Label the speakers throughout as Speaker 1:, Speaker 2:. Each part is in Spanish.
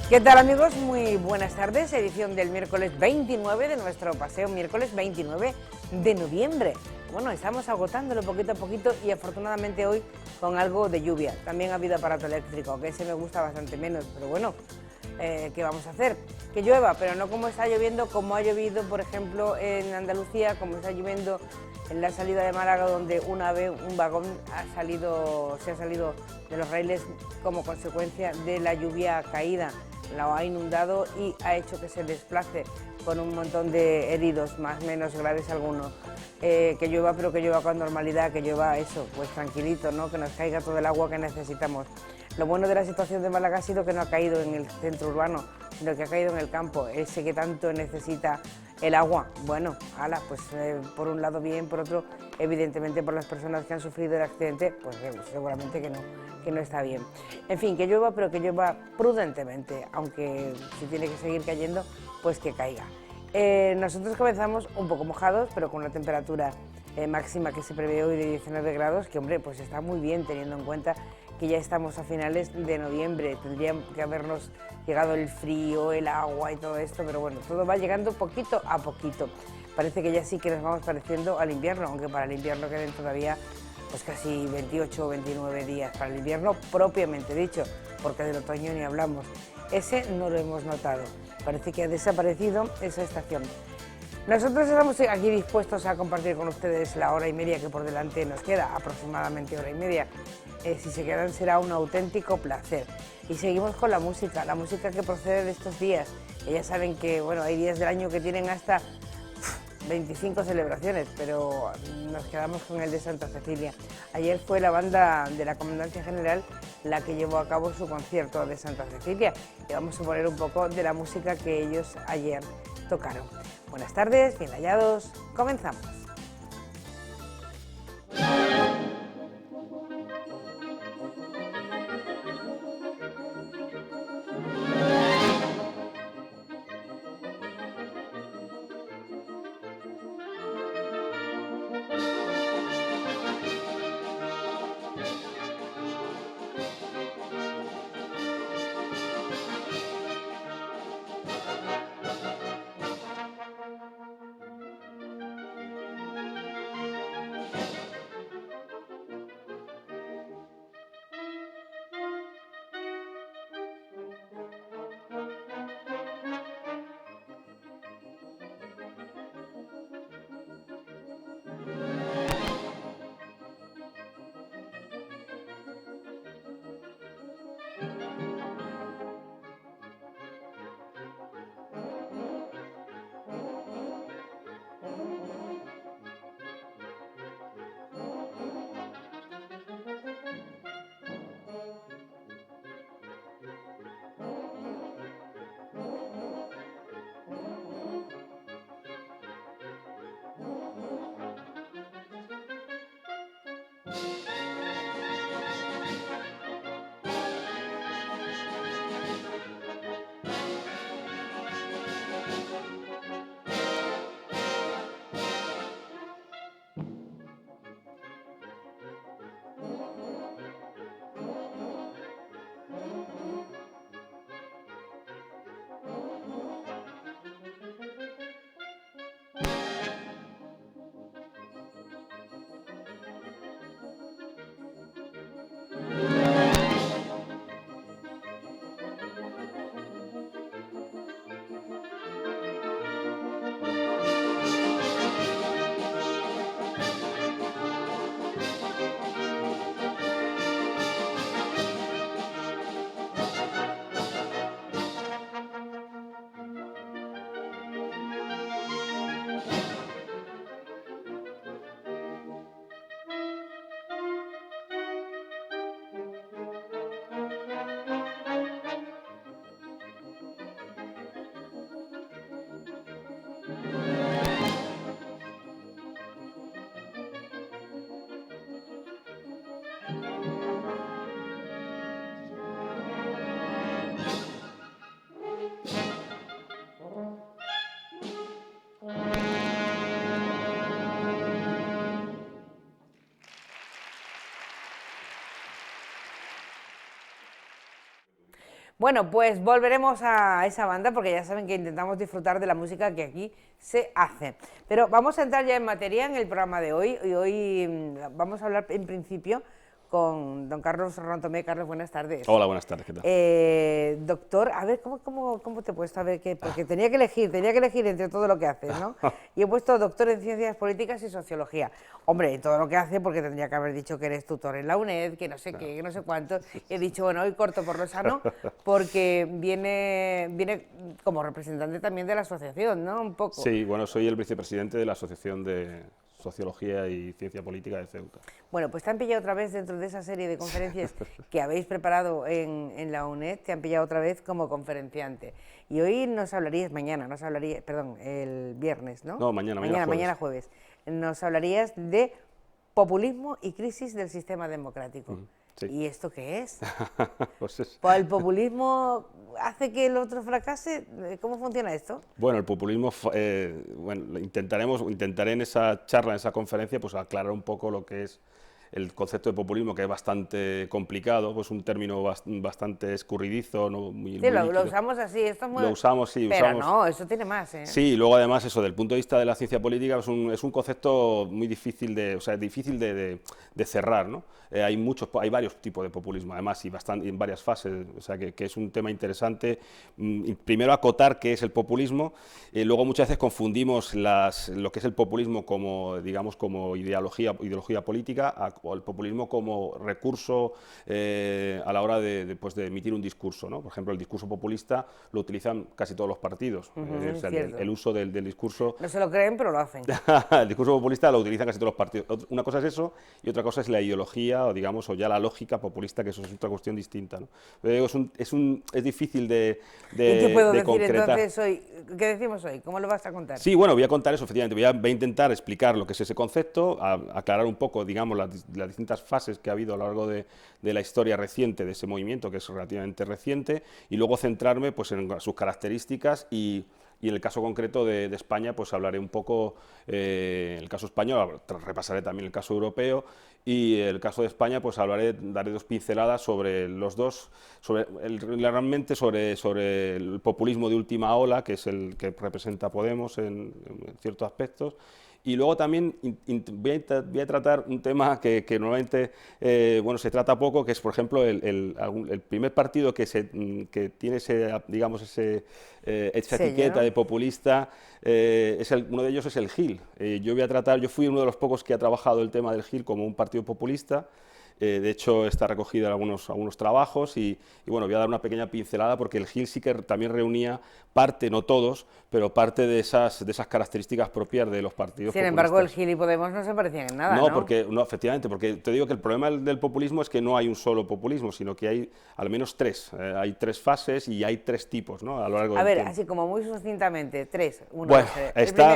Speaker 1: ¿Qué tal, amigos? Muy buenas tardes, edición del miércoles 29 de nuestro paseo, miércoles 29 de noviembre. Bueno, estamos agotándolo poquito a poquito y afortunadamente hoy con algo de lluvia. También ha habido aparato eléctrico, que ese me gusta bastante menos, pero bueno, ¿qué vamos a hacer? Que llueva, pero no como está lloviendo, como ha llovido, por ejemplo, en Andalucía, como está lloviendo en la salida de Málaga, donde una vez un vagón se ha salido de los raíles como consecuencia de la lluvia caída. La ha inundado y ha hecho que se desplace con un montón de heridos, más o menos graves algunos. Que llueva, pero que llueva con normalidad, que llueva eso, pues tranquilito, ¿no? Que nos caiga todo el agua que necesitamos. Lo bueno de la situación de Málaga ha sido que no ha caído en el centro urbano, sino que ha caído en el campo, ese que tanto necesita el agua. Bueno, pues por un lado bien, por otro, evidentemente por las personas que han sufrido el accidente, pues seguramente que no está bien. En fin, que llueva, pero que llueva prudentemente, aunque si tiene que seguir cayendo, pues que caiga. Nosotros comenzamos un poco mojados, pero con una temperatura máxima que se prevé hoy de 19 grados, que hombre, pues está muy bien teniendo en cuenta que ya estamos a finales de noviembre, tendría que habernos llegado el frío, el agua y todo esto, pero bueno, todo va llegando poquito a poquito. Parece que ya sí que nos vamos pareciendo al invierno, aunque para el invierno queden todavía pues casi 28 o 29 días, para el invierno propiamente dicho, porque del otoño ni hablamos. Ese no lo hemos notado, parece que ha desaparecido esa estación. Nosotros estamos aquí dispuestos a compartir con ustedes la hora y media que por delante nos queda, aproximadamente hora y media. Si se quedan será un auténtico placer. Y seguimos con la música que procede de estos días. Que ya saben que bueno, hay días del año que tienen hasta 25 celebraciones, pero nos quedamos con el de Santa Cecilia. Ayer fue la banda de la Comandancia General la que llevó a cabo su concierto de Santa Cecilia y vamos a poner un poco de la música que ellos ayer tocaron. Buenas tardes, bien hallados, comenzamos. Bueno, pues volveremos a esa banda porque ya saben que intentamos disfrutar de la música que aquí se hace. Pero vamos a entrar ya en materia en el programa de hoy y hoy vamos a hablar en principio con don Carlos Rontomé. Carlos, buenas tardes.
Speaker 2: Hola, buenas tardes, ¿qué tal?
Speaker 1: Doctor, a ver, ¿cómo te he puesto? A ver, porque tenía que elegir entre todo lo que haces, ¿no? Y he puesto doctor en Ciencias Políticas y Sociología. Hombre, en todo lo que hace, porque tendría que haber dicho que eres tutor en la UNED, que no sé qué, que no sé cuánto. He dicho, bueno, hoy corto por lo sano, porque viene como representante también de la asociación, ¿no? Un poco.
Speaker 2: Sí, bueno, soy el vicepresidente de la Asociación de Sociología y Ciencia Política de Ceuta.
Speaker 1: Bueno, pues te han pillado otra vez dentro de esa serie de conferencias que habéis preparado en la UNED, te han pillado otra vez como conferenciante. Y hoy perdón, el viernes, ¿no?
Speaker 2: No, mañana
Speaker 1: Jueves. Nos hablarías de populismo y crisis del sistema democrático.
Speaker 2: Sí.
Speaker 1: ¿Y esto qué es?
Speaker 2: Pues
Speaker 1: Pues el populismo hace que el otro fracase. ¿Cómo funciona esto?
Speaker 2: Bueno, el populismo, bueno, intentaré en esa charla, en esa conferencia, pues aclarar un poco lo que es el concepto de populismo, que es bastante complicado, pues un término bastante escurridizo, ¿no? Muy
Speaker 1: Lo usamos así, esto es muy...
Speaker 2: Lo usamos, sí.
Speaker 1: Pero no, eso tiene más, ¿eh?
Speaker 2: Sí, y luego además eso, del punto de vista de la ciencia política, es un concepto muy difícil de cerrar, ¿no? Hay varios tipos de populismo, además, y en varias fases, o sea, que es un tema interesante. Primero acotar qué es el populismo, luego muchas veces confundimos lo que es el populismo como, digamos, como ideología política, o el populismo como recurso a la hora de emitir un discurso, ¿no? Por ejemplo, el discurso populista lo utilizan casi todos los partidos, o sea, el uso del discurso...
Speaker 1: No se lo creen, pero lo hacen.
Speaker 2: El discurso populista lo utilizan casi todos los partidos. Una cosa es eso, y otra cosa es la ideología, o digamos, o ya la lógica populista, que eso es otra cuestión distinta, ¿no? Pero es difícil de
Speaker 1: ¿Y qué puedo decir
Speaker 2: concretar.
Speaker 1: entonces hoy? ¿Qué decimos hoy? ¿Cómo lo vas a contar?
Speaker 2: Sí, bueno, voy a contar eso, efectivamente. Voy a intentar explicar lo que es ese concepto, aclarar un poco, digamos, las distintas fases que ha habido a lo largo de la historia reciente de ese movimiento, que es relativamente reciente, y luego centrarme pues, en sus características y en el caso concreto de España, pues hablaré un poco, el caso español, repasaré también el caso europeo, y el caso de España, pues daré dos pinceladas sobre los dos, realmente sobre el populismo de última ola, que es el que representa Podemos en ciertos aspectos. Y luego también voy a tratar un tema que normalmente bueno, se trata poco, que es, por ejemplo, el primer partido que tiene esa etiqueta de populista, uno de ellos es el GIL. Yo fui uno de los pocos que ha trabajado el tema del GIL como un partido populista. De hecho, está recogido en algunos trabajos y bueno, voy a dar una pequeña pincelada porque el GIL sí que también reunía parte, no todos, pero parte de esas características propias de los partidos populistas.
Speaker 1: Sin embargo, el GIL y Podemos no se parecían en nada, ¿no?
Speaker 2: Efectivamente, porque te digo que el problema del populismo es que no hay un solo populismo, sino que hay al menos tres. Hay tres fases y hay tres tipos, ¿no? A lo largo del tiempo.
Speaker 1: Así como muy sucintamente, tres.
Speaker 2: Bueno,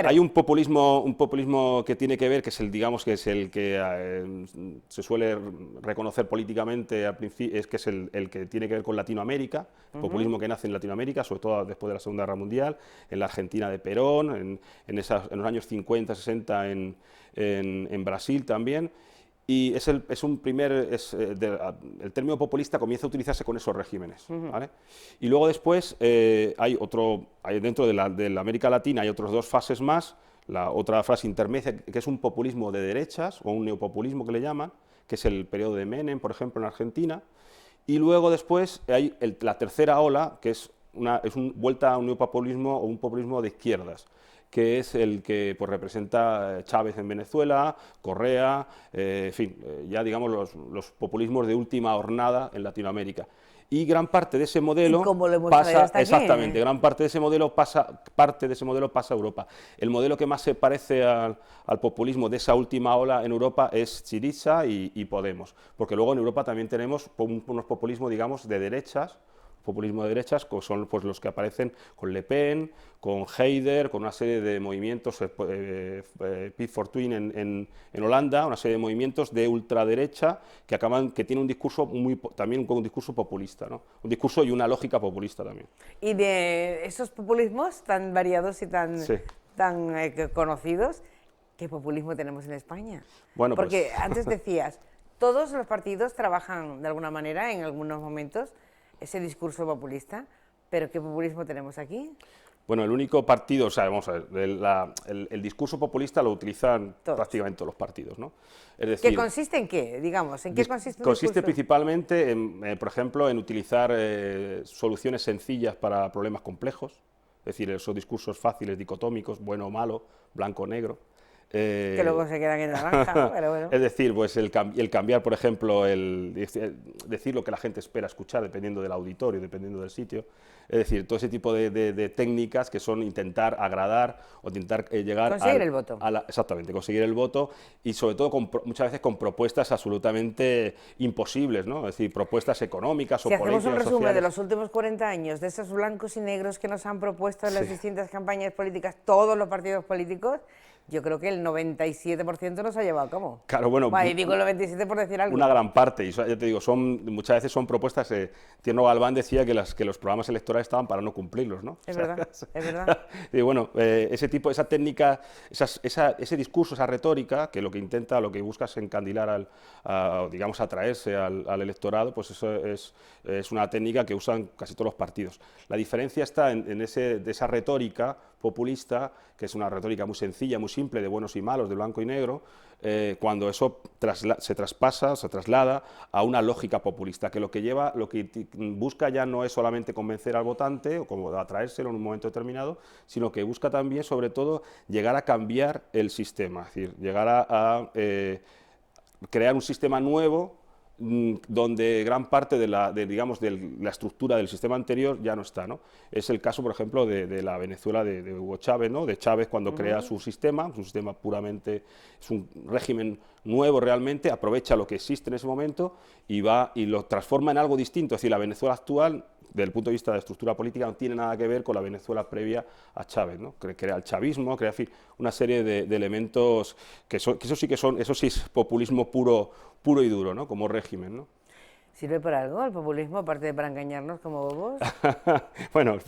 Speaker 2: hay un populismo que tiene que ver, que es el que se suele reconocer políticamente al principio, que es el que tiene que ver con Latinoamérica, el populismo que nace en Latinoamérica, sobre todo después de la Segunda Guerra Mundial, en la Argentina de Perón, en los años 50, 60 en Brasil también. Y el término populista comienza a utilizarse con esos regímenes, ¿vale? Y luego después dentro de la América Latina hay otras dos fases más, la otra fase intermedia, que es un populismo de derechas, o un neopopulismo que le llaman, que es el periodo de Menem, por ejemplo, en Argentina, y luego después hay la tercera ola, que es vuelta a un neopopulismo o un populismo de izquierdas, que es el que pues, representa Chávez en Venezuela, Correa, en fin, ya digamos los populismos de última hornada en Latinoamérica. Y gran parte de ese modelo pasa, exactamente, gran parte de ese modelo pasa a Europa. El modelo que más se parece al populismo de esa última ola en Europa es Syriza y Podemos, porque luego en Europa también tenemos unos populismos, digamos, de derechas, que son pues, los que aparecen con Le Pen, con Haider, con una serie de movimientos, Pit Fortuyn en Holanda, una serie de movimientos de ultraderecha que tienen un discurso también un discurso populista, ¿no? Un discurso y una lógica populista también.
Speaker 1: Y de esos populismos tan variados y tan conocidos, ¿qué populismo tenemos en España?
Speaker 2: Bueno,
Speaker 1: porque antes decías, todos los partidos trabajan de alguna manera en algunos momentos ese discurso populista, pero ¿qué populismo tenemos aquí?
Speaker 2: Bueno, el único partido, o sea, vamos a ver, el discurso populista lo utilizan
Speaker 1: Todos.
Speaker 2: prácticamente todos los partidos, ¿no? Es
Speaker 1: ¿Que
Speaker 2: decir,
Speaker 1: consiste en qué? Digamos, ¿en qué consiste un
Speaker 2: consiste
Speaker 1: discurso?
Speaker 2: principalmente, por ejemplo, en utilizar soluciones sencillas para problemas complejos, es decir, esos discursos fáciles, dicotómicos, bueno o malo, blanco o negro.
Speaker 1: Que luego se quedan en naranja, ¿no? Pero bueno.
Speaker 2: Es decir, pues el cambiar, por ejemplo, decir lo que la gente espera escuchar, dependiendo del auditorio, dependiendo del sitio. Es decir, todo ese tipo de técnicas que son intentar agradar o intentar llegar
Speaker 1: Conseguir el voto.
Speaker 2: Exactamente, conseguir el voto y sobre todo muchas veces con propuestas absolutamente imposibles, ¿no? Es decir, propuestas económicas o
Speaker 1: Si
Speaker 2: políticas,
Speaker 1: hacemos un resumen
Speaker 2: sociales.
Speaker 1: de los últimos 40 años, de esos blancos y negros que nos han propuesto en las
Speaker 2: Sí.
Speaker 1: distintas campañas políticas, todos los partidos políticos, yo creo que el 97% nos ha llevado a cabo.
Speaker 2: Claro, bueno,
Speaker 1: Y digo el 97 por decir algo.
Speaker 2: una gran parte, y ya te digo, muchas veces son propuestas, Tierno Galván decía que los programas electorales estaban para no cumplirlos, ¿no?
Speaker 1: Es verdad, es verdad.
Speaker 2: Y bueno, esa técnica, ese discurso, esa retórica, que lo que intenta, lo que busca es encandilar digamos, atraerse al electorado, pues eso es una técnica que usan casi todos los partidos. La diferencia está de esa retórica populista, que es una retórica muy sencilla, muy simple, de buenos y malos, de blanco y negro, cuando eso se traslada a una lógica populista, que lo que busca ya no es solamente convencer al votante o como atraérselo en un momento determinado, sino que busca también, sobre todo, llegar a cambiar el sistema, es decir, llegar a crear un sistema nuevo donde gran parte de la estructura del sistema anterior ya no está, ¿no? Es el caso, por ejemplo, de la Venezuela de Hugo Chávez, ¿no? De Chávez cuando crea su sistema puramente, es un régimen nuevo realmente, aprovecha lo que existe en ese momento y lo transforma en algo distinto. Es decir, la Venezuela actual, desde el punto de vista de estructura política, no tiene nada que ver con la Venezuela previa a Chávez, ¿no? Crea el chavismo, crea, en fin, una serie de elementos que eso sí es populismo puro y duro, ¿no? Como régimen, ¿no?
Speaker 1: ¿Sirve para algo el populismo, aparte de para engañarnos como bobos?
Speaker 2: Bueno, el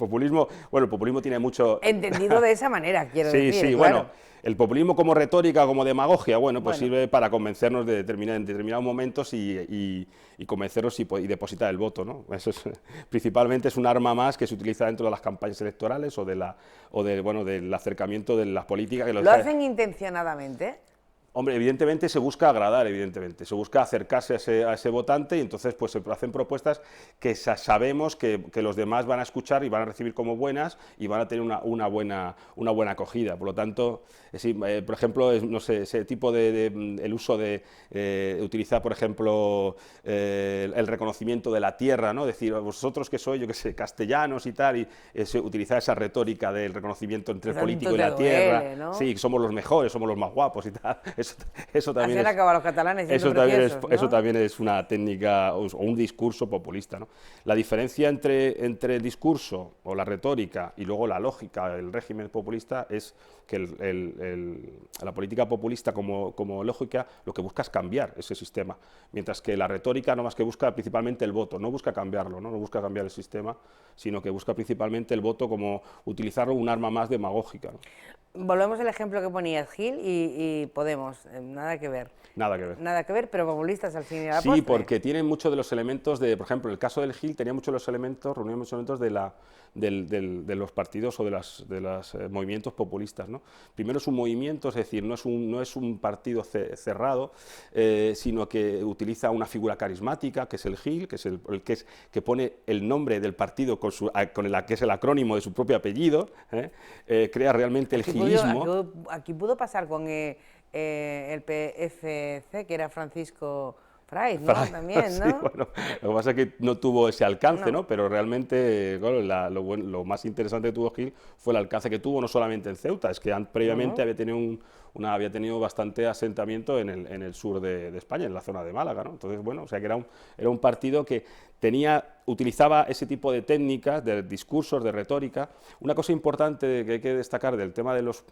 Speaker 2: populismo tiene mucho...
Speaker 1: Entendido de esa manera, quiero decir.
Speaker 2: Sí,
Speaker 1: claro.
Speaker 2: bueno, el populismo como retórica, como demagogia, pues sirve para convencernos en determinados momentos y convencernos y depositar el voto, ¿no? Eso principalmente es un arma más que se utiliza dentro de las campañas electorales o del acercamiento de las políticas.
Speaker 1: ¿Lo hacen intencionadamente?
Speaker 2: Hombre, evidentemente se busca agradar, se busca acercarse a ese votante y entonces pues se hacen propuestas que sabemos que los demás van a escuchar y van a recibir como buenas y van a tener una buena acogida. Por lo tanto, por ejemplo, no sé, ese tipo el uso de utilizar, por ejemplo, el reconocimiento de la tierra, ¿no? Decir, vosotros que sois, yo qué sé, castellanos y tal, y utilizar esa retórica del reconocimiento entre el político y la tierra.
Speaker 1: ¿No?
Speaker 2: Sí, somos los mejores, somos los más guapos y tal. Eso también
Speaker 1: hacer acabar a los catalanes
Speaker 2: eso
Speaker 1: ¿no?
Speaker 2: también es una técnica o un discurso populista, ¿no? La diferencia entre el discurso o la retórica y luego la lógica, el régimen populista, es que la política populista como lógica lo que busca es cambiar ese sistema, mientras que la retórica no más que busca principalmente el voto, no busca cambiarlo, no busca cambiar el sistema, sino que busca principalmente el voto como utilizarlo un arma más demagógica, ¿no?
Speaker 1: Volvemos al ejemplo que ponías, Gil y Podemos, nada que ver.
Speaker 2: Nada que ver.
Speaker 1: Nada que ver, pero populistas al fin y al
Speaker 2: Sí,
Speaker 1: postre.
Speaker 2: porque tienen muchos de los elementos por ejemplo, el caso del Gil tenía muchos de los elementos, reunía muchos elementos de los partidos o de los movimientos populistas, ¿no? Primero es un movimiento, es decir, no es un partido cerrado, sino que utiliza una figura carismática, que es el Gil, que es que pone el nombre del partido que es el acrónimo de su propio apellido, crea realmente el gilismo.
Speaker 1: Aquí pudo pasar con el PFC, que era Francisco Frais, ¿no? También, ¿no?
Speaker 2: Sí, bueno, lo que pasa es que no tuvo ese alcance, ¿no? Pero realmente, claro, lo más interesante que tuvo Gil fue el alcance que tuvo, no solamente en Ceuta, es que previamente había tenido bastante asentamiento en el sur de España, en la zona de Málaga, ¿no? Entonces, bueno, o sea que era un partido que utilizaba ese tipo de técnicas, de discursos, de retórica. Una cosa importante que hay que destacar del tema de los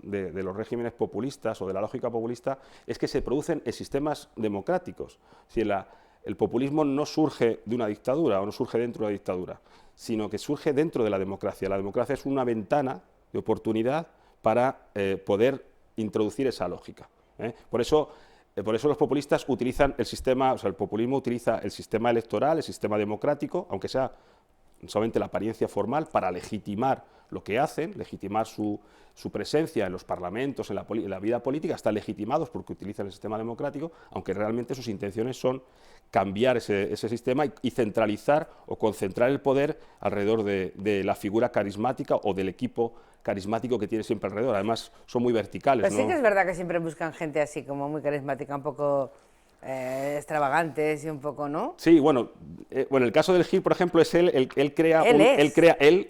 Speaker 2: regímenes populistas o de la lógica populista es que se producen en sistemas democráticos. Si el populismo no surge de una dictadura o no surge dentro de una dictadura, sino que surge dentro de la democracia. La democracia es una ventana de oportunidad para poder introducir esa lógica, ¿eh? Por eso los populistas utilizan el populismo utiliza el sistema electoral, el sistema democrático, aunque sea solamente la apariencia formal para legitimar lo que hacen, legitimar su presencia en los parlamentos, en la vida política, están legitimados porque utilizan el sistema democrático, aunque realmente sus intenciones son cambiar ese sistema y centralizar o concentrar el poder alrededor de la figura carismática o del equipo carismático que tiene siempre alrededor. Además, son muy verticales.
Speaker 1: Pero sí
Speaker 2: ¿no?
Speaker 1: que es verdad que siempre buscan gente así como muy carismática, un poco extravagantes y un poco, ¿no?
Speaker 2: Sí, bueno, en el caso del Gil, por ejemplo, es él crea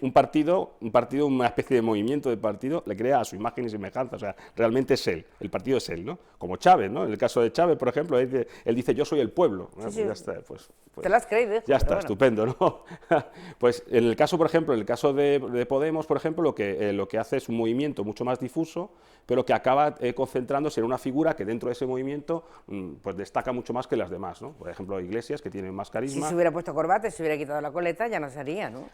Speaker 2: un partido, una especie de movimiento de partido, le crea a su imagen y semejanza, o sea, realmente es él, el partido es él, ¿no? Como Chávez, ¿no? En el caso de Chávez, por ejemplo, él dice, yo soy el pueblo, ¿no?
Speaker 1: Sí, sí.
Speaker 2: Ya está, pues
Speaker 1: Te lo has creído, hijo,
Speaker 2: ya está,
Speaker 1: bueno.
Speaker 2: estupendo, ¿no? Pues en el caso, por ejemplo, en el caso de Podemos, por ejemplo, lo que hace es un movimiento mucho más difuso, pero que acaba concentrándose en una figura que dentro de ese movimiento pues destaca mucho más que las demás, ¿no? Por ejemplo, Iglesias, que tiene más carisma.
Speaker 1: Si se hubiera puesto corbata, si hubiera quitado la coleta, ya no sería, ¿no?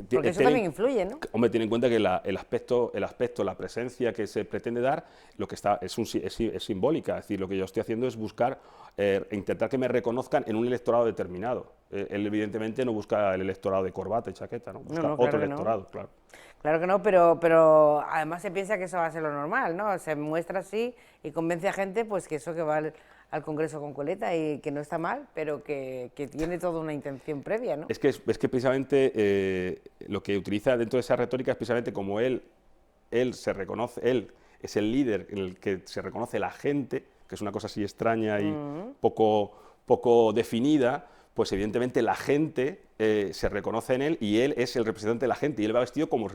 Speaker 1: Porque eso también influye, ¿no?
Speaker 2: Hombre, tiene en cuenta que el aspecto, la presencia que se pretende dar, lo que está es simbólica. Es decir, lo que yo estoy haciendo es buscar, intentar que me reconozcan en un electorado determinado. Él evidentemente no busca el electorado de corbata y chaqueta, ¿no? Busca otro electorado, claro.
Speaker 1: Claro que no, pero además se piensa que eso va a ser lo normal, ¿no? Se muestra así y convence a gente pues que eso que va al Congreso con coleta y que no está mal, pero que tiene toda una intención previa, ¿no?
Speaker 2: Es que precisamente lo que utiliza dentro de esa retórica es precisamente como él se reconoce, él es el líder en el que se reconoce la gente, que es una cosa así extraña y poco definida, pues evidentemente la gente se reconoce en él y él es el representante de la gente y él va vestido como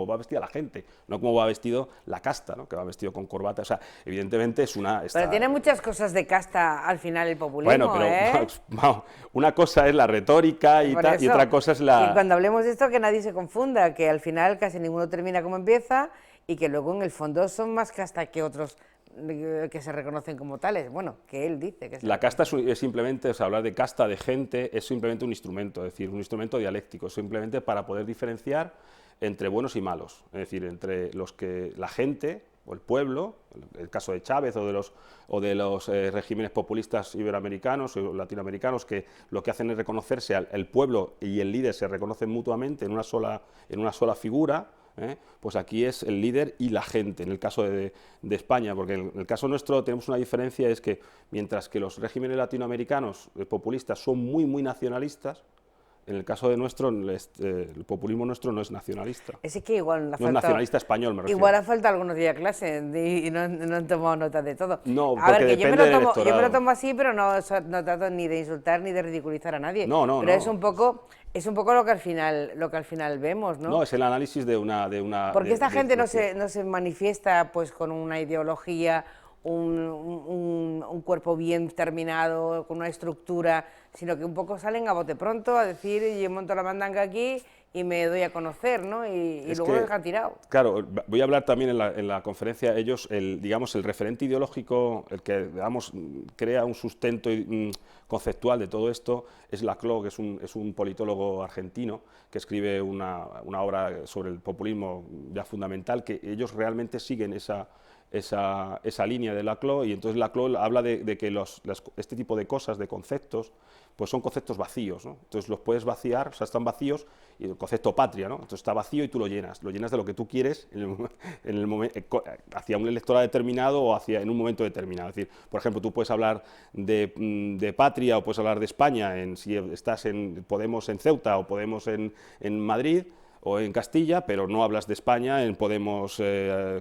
Speaker 2: va vestida la gente, no como va vestido la casta, ¿no? Que va vestido con corbata, o sea, evidentemente es una...
Speaker 1: Pero tiene muchas cosas de casta al final el populismo,
Speaker 2: bueno, pero vamos, una cosa es la retórica y otra cosa es la...
Speaker 1: Y cuando hablemos de esto que nadie se confunda, que al final casi ninguno termina como empieza y que luego en el fondo son más casta que otros que se reconocen como tales, bueno, que él dice que
Speaker 2: la casta es simplemente, o sea, hablar de casta, de gente, es simplemente un instrumento, es decir, un instrumento dialéctico, simplemente para poder diferenciar entre buenos y malos, es decir, entre los que la gente o el pueblo, el caso de Chávez o de los regímenes populistas iberoamericanos o latinoamericanos, que lo que hacen es reconocerse el pueblo y el líder se reconocen mutuamente en una sola figura. Pues aquí es el líder y la gente, en el caso de España, porque en el caso nuestro tenemos una diferencia, es que mientras que los regímenes latinoamericanos populistas son muy nacionalistas, en el caso de nuestro, el populismo nuestro no es nacionalista.
Speaker 1: Es que igual
Speaker 2: no es nacionalista español, me refiero.
Speaker 1: Igual ha faltado algunos días de clase y no han tomado nota de todo.
Speaker 2: No,
Speaker 1: a ver, que yo me
Speaker 2: lo
Speaker 1: tomo así, pero no trato ni de insultar ni de ridiculizar a nadie.
Speaker 2: No.
Speaker 1: Es un poco lo que al final vemos, ¿no?
Speaker 2: No, es el análisis de una...
Speaker 1: Porque esta gente no se manifiesta pues con una ideología, un cuerpo bien terminado, con una estructura, sino que un poco salen a bote pronto a decir, yo monto la mandanga aquí y me doy a conocer, ¿no? Y luego lo dejan tirado.
Speaker 2: Claro, voy a hablar también en la conferencia, ellos, el referente ideológico, el que, digamos, crea un sustento conceptual de todo esto, es Laclau, que es un politólogo argentino, que escribe una obra sobre el populismo ya fundamental, que ellos realmente siguen esa línea de Laclau, y entonces Laclau habla de que este tipo de cosas, de conceptos, pues son conceptos vacíos, ¿no? Entonces los puedes vaciar, o sea, están vacíos, y el concepto patria, ¿no? Entonces está vacío y tú lo llenas de lo que tú quieres hacia un electorado determinado o en un momento determinado. Es decir, por ejemplo, tú puedes hablar de patria o puedes hablar de España si estás en Podemos en Ceuta o Podemos en Madrid, o en Castilla, pero no hablas de España en Podemos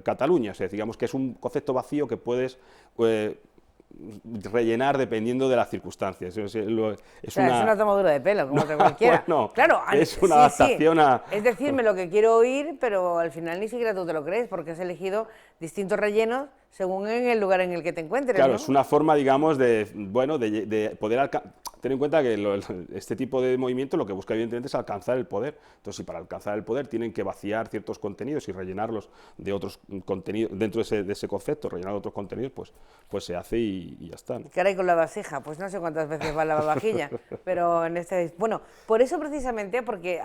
Speaker 2: Cataluña. O sea, digamos que es un concepto vacío que puedes rellenar dependiendo de las circunstancias. Es
Speaker 1: una tomadura de pelo, como otra cualquiera.
Speaker 2: Bueno,
Speaker 1: claro,
Speaker 2: es una adaptación a...
Speaker 1: Es decirme lo que quiero oír, pero al final ni siquiera tú te lo crees, porque has elegido distintos rellenos según en el lugar en el que te encuentres.
Speaker 2: Claro,
Speaker 1: ¿no?
Speaker 2: es una forma, digamos, de poder alcanzar... Ten en cuenta que este tipo de movimiento lo que busca evidentemente es alcanzar el poder. Entonces, si para alcanzar el poder tienen que vaciar ciertos contenidos y rellenarlos de otros contenidos, dentro de ese concepto, rellenar otros contenidos, pues se hace y ya está, ¿no?
Speaker 1: ¿Qué haré con la vasija? Pues no sé cuántas veces va la lavavajilla, pero en bueno, por eso precisamente, porque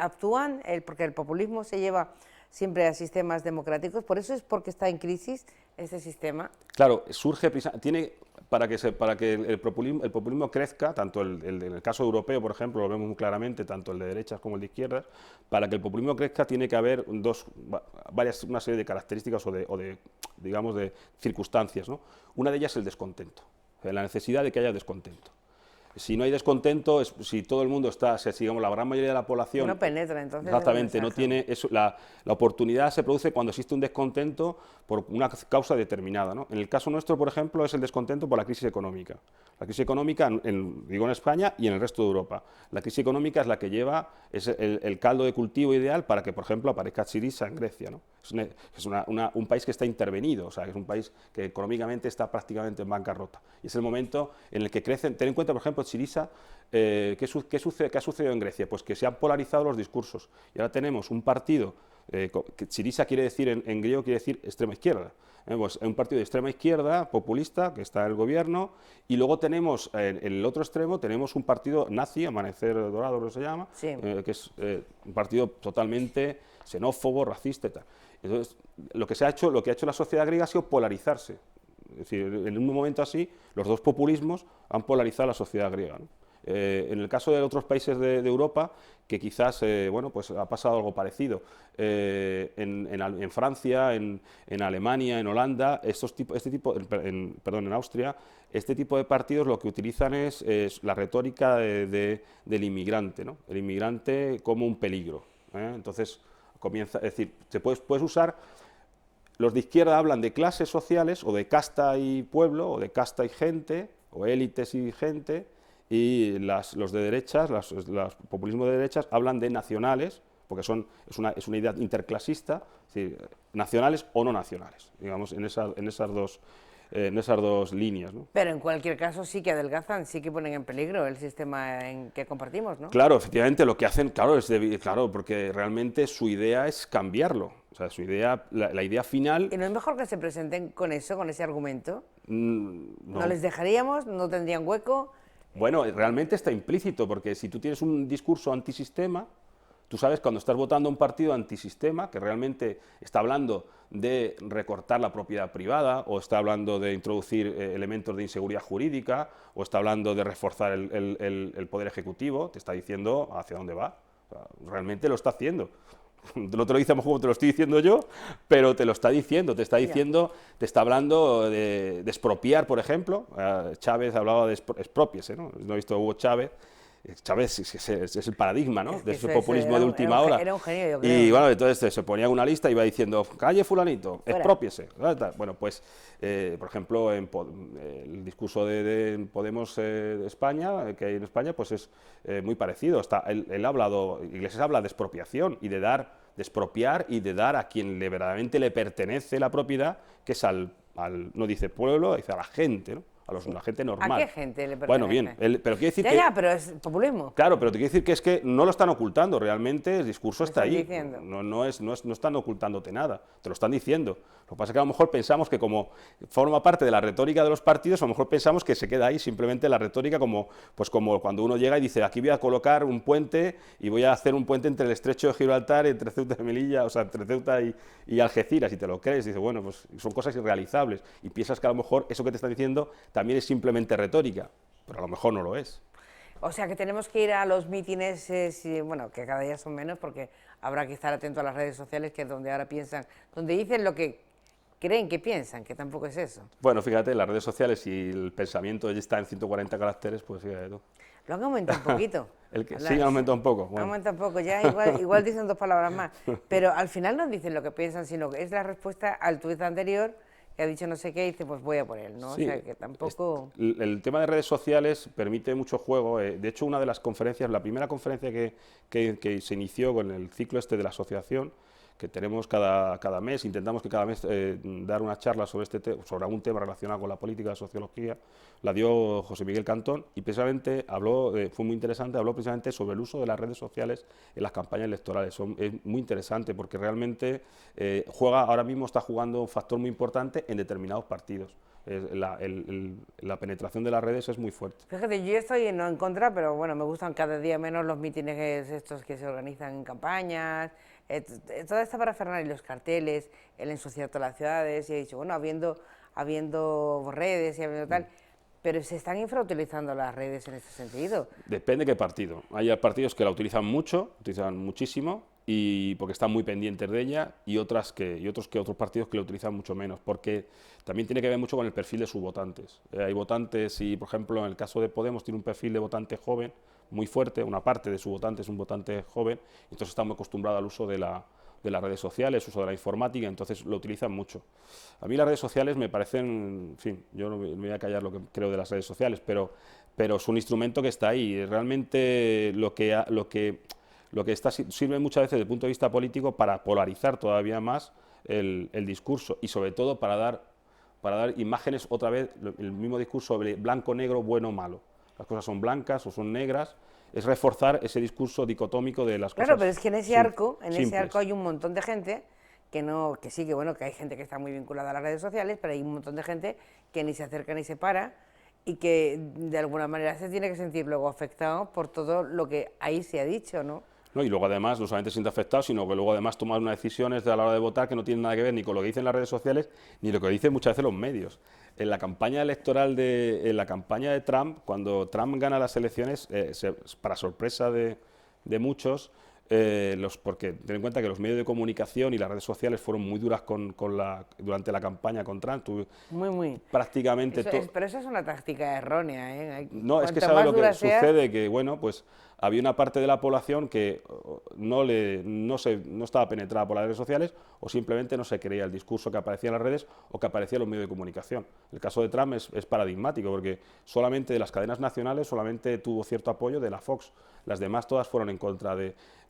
Speaker 1: porque el populismo se lleva siempre a sistemas democráticos, por eso es porque está en crisis este sistema.
Speaker 2: Claro, para que el populismo crezca, tanto en el caso europeo, por ejemplo, lo vemos muy claramente, tanto el de derechas como el de izquierdas, para que el populismo crezca tiene que haber una serie de características digamos, de circunstancias, ¿no? Una de ellas es el descontento, la necesidad de que haya descontento. Si no hay descontento, si todo el mundo está, si digamos la gran mayoría de la población...
Speaker 1: No penetra, entonces...
Speaker 2: Exactamente, no tiene eso, la oportunidad se produce cuando existe un descontento por una causa determinada, ¿no? En el caso nuestro, por ejemplo, es el descontento por la crisis económica. La crisis económica, digo en España y en el resto de Europa. La crisis económica es la que lleva, es el caldo de cultivo ideal para que, por ejemplo, aparezca Syriza en Grecia, ¿no? Es un país que está intervenido, o sea, es un país que económicamente está prácticamente en bancarrota. Y es el momento en el que crecen. Ten en cuenta, por ejemplo, Syriza, ¿qué ha sucedido en Grecia? Pues que se han polarizado los discursos. Y ahora tenemos un partido, que Syriza quiere decir, en griego quiere decir extrema izquierda. Pues un partido de extrema izquierda, populista, que está en el gobierno, y luego tenemos, en el otro extremo, tenemos un partido nazi, Amanecer Dorado, que se llama,
Speaker 1: sí.
Speaker 2: Que es un partido totalmente xenófobo, racista y tal. Entonces, lo que ha hecho la sociedad griega ha sido polarizarse. Es decir, en un momento así, los dos populismos han polarizado la sociedad griega, ¿no? En el caso de otros países de Europa, que quizás bueno, pues ha pasado algo parecido, en Francia, en Alemania, en Holanda, en Austria, este tipo de partidos lo que utilizan es la retórica del inmigrante, ¿no? El inmigrante como un peligro, ¿eh? Entonces, es decir, puedes usar... Los de izquierda hablan de clases sociales, o de casta y pueblo, o de casta y gente, o élites y gente, y los de derechas, los populismos de derechas, hablan de nacionales, porque es una idea interclasista, es decir, nacionales o no nacionales, digamos, en esas dos líneas, ¿no?
Speaker 1: Pero en cualquier caso sí que adelgazan, sí que ponen en peligro el sistema en que compartimos, ¿no?
Speaker 2: Claro, efectivamente, lo que hacen, claro, porque realmente su idea es cambiarlo. O sea, su idea, la idea final...
Speaker 1: ¿Y no es mejor que se presenten con eso, con ese argumento?
Speaker 2: No.
Speaker 1: ¿No les dejaríamos? ¿No tendrían hueco?
Speaker 2: Bueno, realmente está implícito, porque si tú tienes un discurso antisistema, tú sabes cuando estás votando a un partido antisistema, que realmente está hablando de recortar la propiedad privada, o está hablando de introducir elementos de inseguridad jurídica, o está hablando de reforzar el poder ejecutivo, te está diciendo hacia dónde va. O sea, realmente lo está haciendo. No te lo dice como te lo estoy diciendo yo, pero te lo está diciendo, te está hablando de expropiar, por ejemplo. Chávez hablaba de expropiese, ¿no? No he visto a Hugo Chávez. Chávez es el paradigma, ¿no? De ese populismo de última hora.
Speaker 1: Era un genio, yo creo.
Speaker 2: Y bueno, entonces se ponía una lista y iba diciendo, calle fulanito, expropiese. Bueno, pues, por ejemplo, el discurso de Podemos España, que hay en España, pues es muy parecido. Él ha hablado, Iglesias habla de expropiación y de expropiar y de dar a quien verdaderamente le pertenece la propiedad, que es no dice pueblo, dice a la gente, ¿no? La gente normal.
Speaker 1: ¿A qué gente le pertenece?
Speaker 2: Bueno, bien, pero quiere decir
Speaker 1: Ya, pero es populismo.
Speaker 2: Claro, pero te quiero decir que es que no lo están ocultando, realmente el discurso está ahí.
Speaker 1: Diciendo.
Speaker 2: No están ocultándote nada, te lo están diciendo. Lo que pasa es que a lo mejor pensamos que como forma parte de la retórica de los partidos, a lo mejor pensamos que se queda ahí simplemente la retórica como cuando uno llega y dice, aquí voy a colocar un puente y voy a hacer un puente entre el estrecho de Gibraltar, entre Ceuta y Melilla, o sea, entre Ceuta y Algeciras, y te lo crees, y dices, bueno, pues son cosas irrealizables, y piensas que a lo mejor eso que te están diciendo también es simplemente retórica, pero a lo mejor no lo es.
Speaker 1: O sea que tenemos que ir a los mítines, bueno, que cada día son menos, porque habrá que estar atento a las redes sociales, que es donde ahora piensan, donde dicen lo que creen que piensan, que tampoco es eso.
Speaker 2: Bueno, fíjate, las redes sociales y el pensamiento ya está en 140 caracteres, pues fíjate tú.
Speaker 1: Lo han aumentado un poquito.
Speaker 2: Sí, han aumentado un poco. Bueno.
Speaker 1: Han aumentado un poco, ya igual dicen dos palabras más, pero al final no dicen lo que piensan, sino que es la respuesta al tuit anterior, que ha dicho no sé qué, y dice, pues voy a por él, ¿no?
Speaker 2: Sí,
Speaker 1: o sea, que tampoco...
Speaker 2: El tema de redes sociales permite mucho juego. De hecho, una de las conferencias, la primera conferencia que se inició con el ciclo este de la asociación, que tenemos cada mes, intentamos que cada mes dar una charla sobre algún tema relacionado con la política, la sociología, la dio José Miguel Cantón, y precisamente fue muy interesante, habló precisamente sobre el uso de las redes sociales en las campañas electorales. Es muy interesante porque realmente ahora mismo está jugando un factor muy importante en determinados partidos. La penetración de las redes es muy fuerte.
Speaker 1: Fíjate, yo estoy no en contra, pero bueno, me gustan cada día menos los mítines estos que se organizan en campañas, toda esta parafernalia y los carteles, el ensuciar todas las ciudades, y he dicho, bueno, habiendo redes y habiendo tal, Pero se están infrautilizando las redes en ese sentido.
Speaker 2: Depende de qué partido. Hay partidos que la utilizan mucho, utilizan muchísimo, y porque están muy pendientes de ella, y otros partidos que la utilizan mucho menos, porque también tiene que ver mucho con el perfil de sus votantes. Hay votantes, y por ejemplo en el caso de Podemos tiene un perfil de votante joven muy fuerte, una parte de su votante es un votante joven, entonces está muy acostumbrado al uso de las redes sociales, uso de la informática, entonces lo utilizan mucho. A mí las redes sociales me parecen, en fin, yo no me voy a callar lo que creo de las redes sociales, pero es un instrumento que está ahí. Realmente lo que sirve muchas veces desde el punto de vista político para polarizar todavía más el discurso, y sobre todo para dar imágenes, otra vez, el mismo discurso de blanco, negro, bueno, malo. Las cosas son blancas o son negras. Es reforzar ese discurso dicotómico de las cosas.
Speaker 1: Claro, pero es que en ese arco
Speaker 2: simples.
Speaker 1: hay un montón de gente que sí, que bueno, que hay gente que está muy vinculada a las redes sociales, pero hay un montón de gente que ni se acerca ni se para, y que de alguna manera se tiene que sentir luego afectado por todo lo que ahí se ha dicho, ¿no?
Speaker 2: ¿No? Y luego además no solamente se siente afectado, sino que luego además toman unas decisiones a la hora de votar que no tienen nada que ver ni con lo que dicen las redes sociales, ni lo que dicen muchas veces los medios. En la campaña electoral en la campaña de Trump, cuando Trump gana las elecciones, para sorpresa de muchos, porque ten en cuenta que los medios de comunicación y las redes sociales fueron muy duras durante la campaña con Trump.
Speaker 1: Muy.
Speaker 2: Prácticamente
Speaker 1: pero eso es una táctica errónea, ¿eh?
Speaker 2: No, es que sabe lo que sucede, que bueno, pues había una parte de la población que no estaba penetrada por las redes sociales, o simplemente no se creía el discurso que aparecía en las redes o que aparecía en los medios de comunicación. El caso de Trump es paradigmático, porque solamente de las cadenas nacionales solamente tuvo cierto apoyo de la Fox. Las demás todas fueron en contra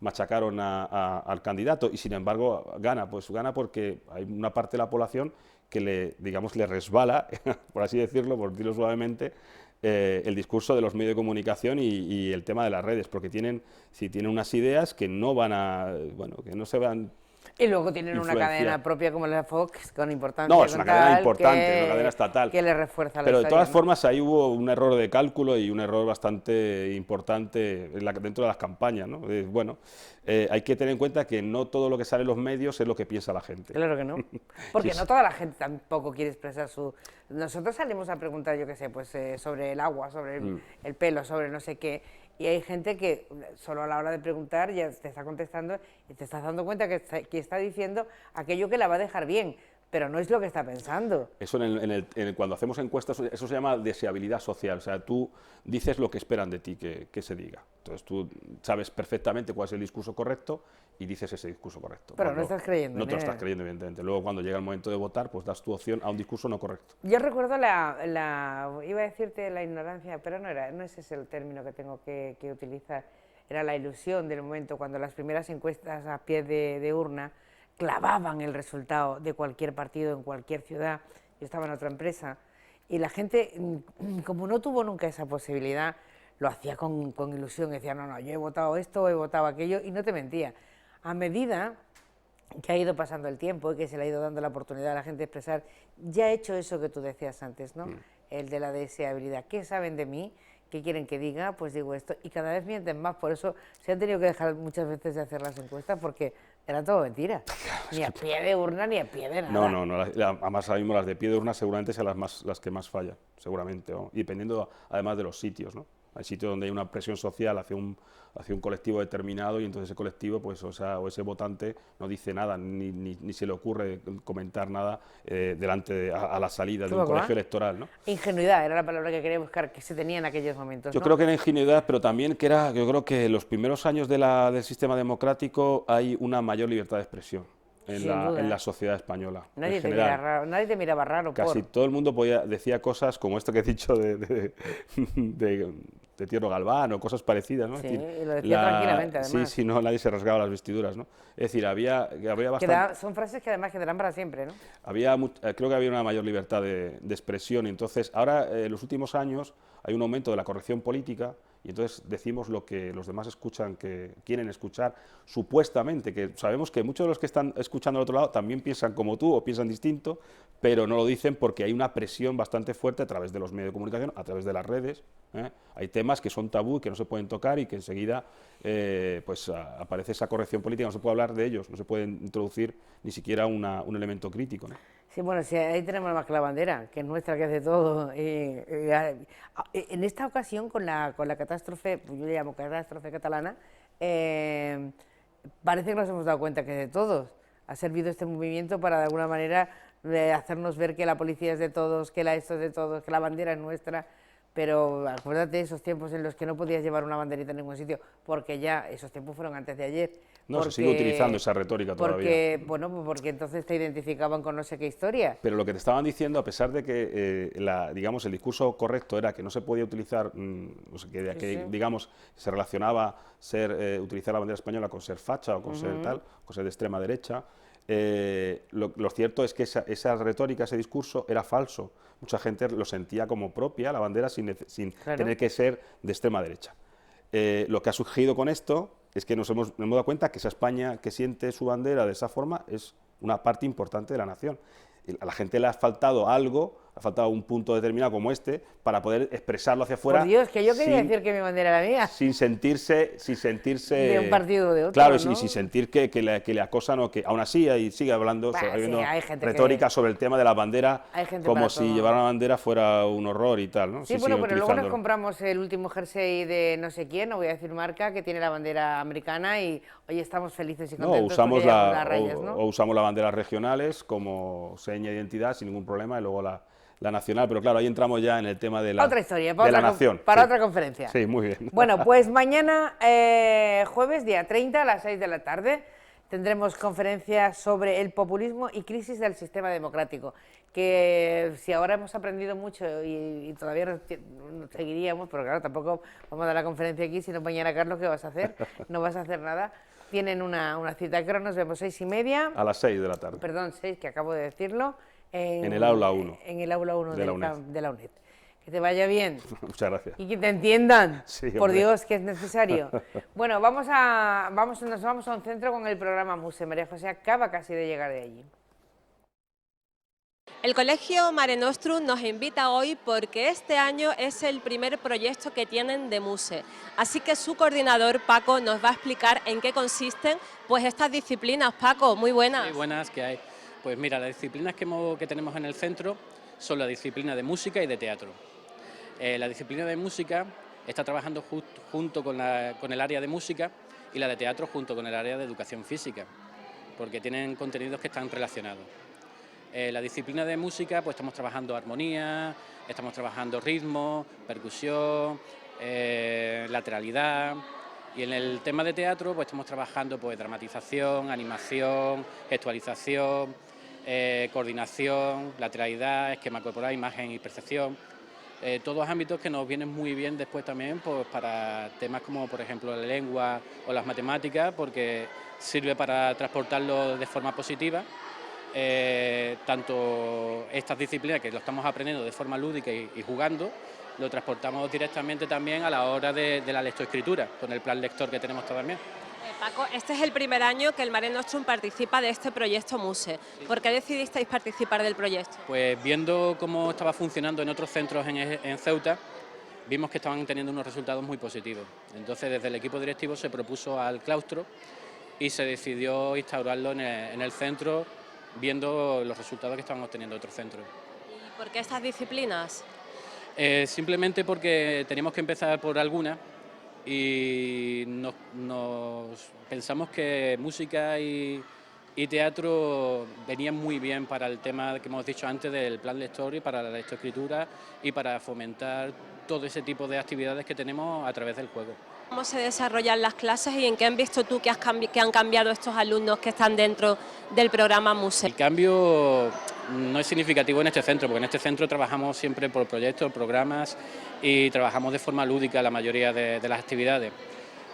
Speaker 2: machacaron al candidato, y sin embargo gana. Pues gana porque hay una parte de la población que le resbala, por así decirlo, por decirlo suavemente, el discurso de los medios de comunicación y el tema de las redes, porque tienen unas ideas que no se van.
Speaker 1: Y luego tienen una cadena propia como la Fox, con importancia.
Speaker 2: No, es una cadena importante, una cadena estatal.
Speaker 1: Que le refuerza la
Speaker 2: Pero
Speaker 1: historia,
Speaker 2: de todas
Speaker 1: ¿no?
Speaker 2: formas ahí hubo un error de cálculo y un error bastante importante dentro de las campañas, ¿no? Hay que tener en cuenta que no todo lo que sale en los medios es lo que piensa la gente.
Speaker 1: Claro que no, porque no toda la gente tampoco quiere expresar su... Nosotros salimos a preguntar, yo qué sé, pues sobre el agua, sobre el pelo, sobre no sé qué, y hay gente que solo a la hora de preguntar ya te está contestando y te estás dando cuenta que está diciendo aquello que la va a dejar bien, pero no es lo que está pensando.
Speaker 2: Eso cuando hacemos encuestas, eso se llama deseabilidad social, o sea, tú dices lo que esperan de ti que se diga. Entonces tú sabes perfectamente cuál es el discurso correcto y dices ese discurso correcto.
Speaker 1: Pero no estás creyendo.
Speaker 2: No te lo estás creyendo, evidentemente. Luego cuando llega el momento de votar, pues das tu opción a un discurso no correcto.
Speaker 1: Yo recuerdo iba a decirte la ignorancia, pero no ese es el término que tengo que utilizar. Era la ilusión del momento cuando las primeras encuestas a pie de urna clavaban el resultado de cualquier partido en cualquier ciudad. Yo estaba en otra empresa y la gente, como no tuvo nunca esa posibilidad, lo hacía con ilusión. Decía, no, yo he votado esto, he votado aquello, y no te mentía. A medida que ha ido pasando el tiempo y que se le ha ido dando la oportunidad a la gente de expresar, ya he hecho eso que tú decías antes, ¿no? El de la deseabilidad. ¿Qué saben de mí? ¿Qué quieren que diga? Pues digo esto. Y cada vez mienten más, por eso se han tenido que dejar muchas veces de hacer las encuestas, porque era todo mentira. Ni a pie de urna, ni a pie de nada.
Speaker 2: No, además ahora mismo las de pie de urna seguramente sean las que más fallan, seguramente, ¿no? Y dependiendo además de los sitios, ¿no? Hay sitios donde hay una presión social hacia un colectivo determinado, y entonces ese colectivo, pues, o ese votante no dice nada, ni se le ocurre comentar nada a la salida de un colegio electoral, ¿no?
Speaker 1: Ingenuidad era la palabra que quería buscar, que se tenía en aquellos momentos,
Speaker 2: Yo
Speaker 1: ¿no?
Speaker 2: creo que era ingenuidad, pero también yo creo que en los primeros años del sistema democrático hay una mayor libertad de expresión en la sociedad española.
Speaker 1: Nadie te miraba raro.
Speaker 2: Casi todo el mundo decía cosas como esto que he dicho de Tierno Galván o cosas parecidas, ¿no?
Speaker 1: Sí,
Speaker 2: es decir,
Speaker 1: y lo decía tranquilamente, además.
Speaker 2: Sí, no, nadie se rasgaba las vestiduras, ¿no? Es decir, había bastante...
Speaker 1: Son frases que además quedarán para siempre, ¿no?
Speaker 2: Creo que había una mayor libertad de expresión, y entonces ahora en los últimos años hay un aumento de la corrección política, y entonces decimos lo que los demás escuchan, que quieren escuchar, supuestamente, que sabemos que muchos de los que están escuchando al otro lado también piensan como tú o piensan distinto, pero no lo dicen porque hay una presión bastante fuerte a través de los medios de comunicación, a través de las redes, ¿eh? Hay temas que son tabú, que no se pueden tocar, y que enseguida aparece esa corrección política, no se puede hablar de ellos, no se puede introducir ni siquiera un elemento crítico, ¿no?
Speaker 1: Sí, bueno, sí, ahí tenemos más que la bandera, que es nuestra, que es de todo. En esta ocasión, con la catástrofe, pues yo le llamo catástrofe catalana, eh, parece que nos hemos dado cuenta que es de todos. Ha servido este movimiento para, de alguna manera, hacernos ver que la policía es de todos, que esto es de todos, que la bandera es nuestra. Pero acuérdate de esos tiempos en los que no podías llevar una banderita en ningún sitio, porque ya esos tiempos fueron antes de ayer.
Speaker 2: No, se sigue utilizando esa retórica todavía.
Speaker 1: Bueno, pues porque entonces te identificaban con no sé qué historia.
Speaker 2: Pero lo que te estaban diciendo, a pesar de que digamos, el discurso correcto era que no se podía utilizar, o sea, que
Speaker 1: Sí.
Speaker 2: digamos, se relacionaba utilizar la bandera española con ser facha o con ser tal, con ser de extrema derecha, lo cierto es que esa retórica, ese discurso era falso. Mucha gente lo sentía como propia, la bandera, sin
Speaker 1: Claro.
Speaker 2: tener que ser de extrema derecha. Lo que ha surgido con esto es que nos hemos dado cuenta que esa España que siente su bandera de esa forma es una parte importante de la nación. A la gente le ha faltado algo, le ha faltado un punto determinado como este para poder expresarlo hacia afuera.
Speaker 1: Por Dios, que yo quería decir que mi bandera era mía.
Speaker 2: Sin sentirse
Speaker 1: de un partido o de otro.
Speaker 2: Claro,
Speaker 1: ¿no?
Speaker 2: y sin sentir que le acosan o que aún así ahí sigue hablando,
Speaker 1: Bah,
Speaker 2: habiendo
Speaker 1: sí, hay gente
Speaker 2: retórica sobre el tema de la bandera,
Speaker 1: Hay gente
Speaker 2: como
Speaker 1: para
Speaker 2: si
Speaker 1: todo.
Speaker 2: llevar una bandera fuera un horror y tal, ¿no?
Speaker 1: Sí,
Speaker 2: Se
Speaker 1: bueno,
Speaker 2: sigue
Speaker 1: pero luego nos
Speaker 2: utilizándolo.
Speaker 1: compramos el último jersey de no sé quién, no voy a decir marca, que tiene la bandera americana y hoy estamos felices y
Speaker 2: No,
Speaker 1: contentos
Speaker 2: usamos
Speaker 1: porque llevamos las rayas, ¿no?
Speaker 2: o usamos las banderas regionales como seña de identidad sin ningún problema y luego la nacional, pero claro, ahí entramos ya en el tema de la,
Speaker 1: Otra historia,
Speaker 2: de la nación.
Speaker 1: para
Speaker 2: Sí.
Speaker 1: otra conferencia.
Speaker 2: Sí, muy bien.
Speaker 1: Bueno, pues mañana, jueves, día 30, a las 6 de la tarde, tendremos conferencia sobre el populismo y crisis del sistema democrático, que si ahora hemos aprendido mucho y todavía nos seguiríamos, pero claro, tampoco vamos a dar la conferencia aquí, sino mañana, Carlos, ¿qué vas a hacer? No vas a hacer nada. Tienen una cita, que ahora nos vemos 6:30.
Speaker 2: A las 6 de la tarde.
Speaker 1: Perdón, 6, que acabo de decirlo.
Speaker 2: En el aula 1.
Speaker 1: En el aula 1
Speaker 2: de la
Speaker 1: UNED. Que te vaya bien.
Speaker 2: Muchas gracias.
Speaker 1: Y que te entiendan.
Speaker 2: Sí,
Speaker 1: Por
Speaker 2: hombre.
Speaker 1: Dios, que es necesario. Bueno, nos vamos a un centro con el programa Muse. María José acaba casi de llegar de allí.
Speaker 3: El Colegio Mare Nostrum nos invita hoy porque este año es el primer proyecto que tienen de Muse. Así que su coordinador, Paco, nos va a explicar en qué consisten pues estas disciplinas. Paco, muy buenas.
Speaker 4: Muy buenas que hay. Pues mira, las disciplinas que tenemos en el centro son la disciplina de música y de teatro. La disciplina de música está trabajando junto con el área de música y la de teatro junto con el área de educación física, porque tienen contenidos que están relacionados. La disciplina de música, pues estamos trabajando armonía, estamos trabajando ritmo, percusión, lateralidad. Y en el tema de teatro, pues estamos trabajando pues dramatización, animación, gestualización, coordinación, lateralidad, esquema corporal, imagen y percepción. Todos ámbitos que nos vienen muy bien después también pues, para temas como, por ejemplo, la lengua o las matemáticas, porque sirve para transportarlo de forma positiva. Tanto estas disciplinas que lo estamos aprendiendo de forma lúdica y jugando, lo transportamos directamente también a la hora de la lectoescritura, con el plan lector que tenemos también.
Speaker 3: Paco, este es el primer año que el Mare Nostrum participa de este proyecto Muse. ¿Por qué decidisteis participar del proyecto?
Speaker 4: Pues viendo cómo estaba funcionando en otros centros en Ceuta, vimos que estaban teniendo unos resultados muy positivos. Entonces, desde el equipo directivo se propuso al claustro y se decidió instaurarlo en el centro, viendo los resultados que estaban obteniendo otros centros.
Speaker 3: ¿Y por qué estas disciplinas?
Speaker 4: Simplemente porque teníamos que empezar por alguna y nos pensamos que música y teatro venían muy bien para el tema que hemos dicho antes del plan lector y para la lectoescritura y para fomentar todo ese tipo de actividades que tenemos a través del juego.
Speaker 3: ¿Cómo se desarrollan las clases y en qué han visto tú que han cambiado estos alumnos que están dentro del programa Muse?
Speaker 4: El cambio no es significativo en este centro, porque en este centro trabajamos siempre por proyectos, programas y trabajamos de forma lúdica la mayoría de las actividades.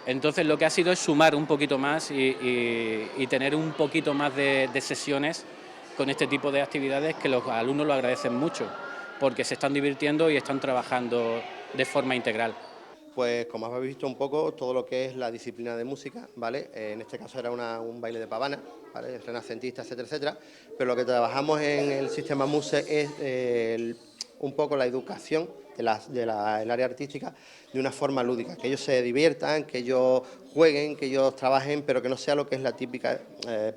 Speaker 4: Entonces lo que ha sido es sumar un poquito más y tener un poquito más de sesiones con este tipo de actividades que los alumnos lo agradecen mucho, porque se están divirtiendo y están trabajando de forma integral.
Speaker 5: Pues como habéis visto un poco, todo lo que es la disciplina de música, ¿vale? En este caso era un baile de pavana, ¿vale? Renacentista, etcétera, etcétera. Pero lo que trabajamos en el sistema Muse es un poco la educación del área artística de una forma lúdica, que ellos se diviertan, que ellos jueguen, que ellos trabajen, pero que no sea lo que es la típica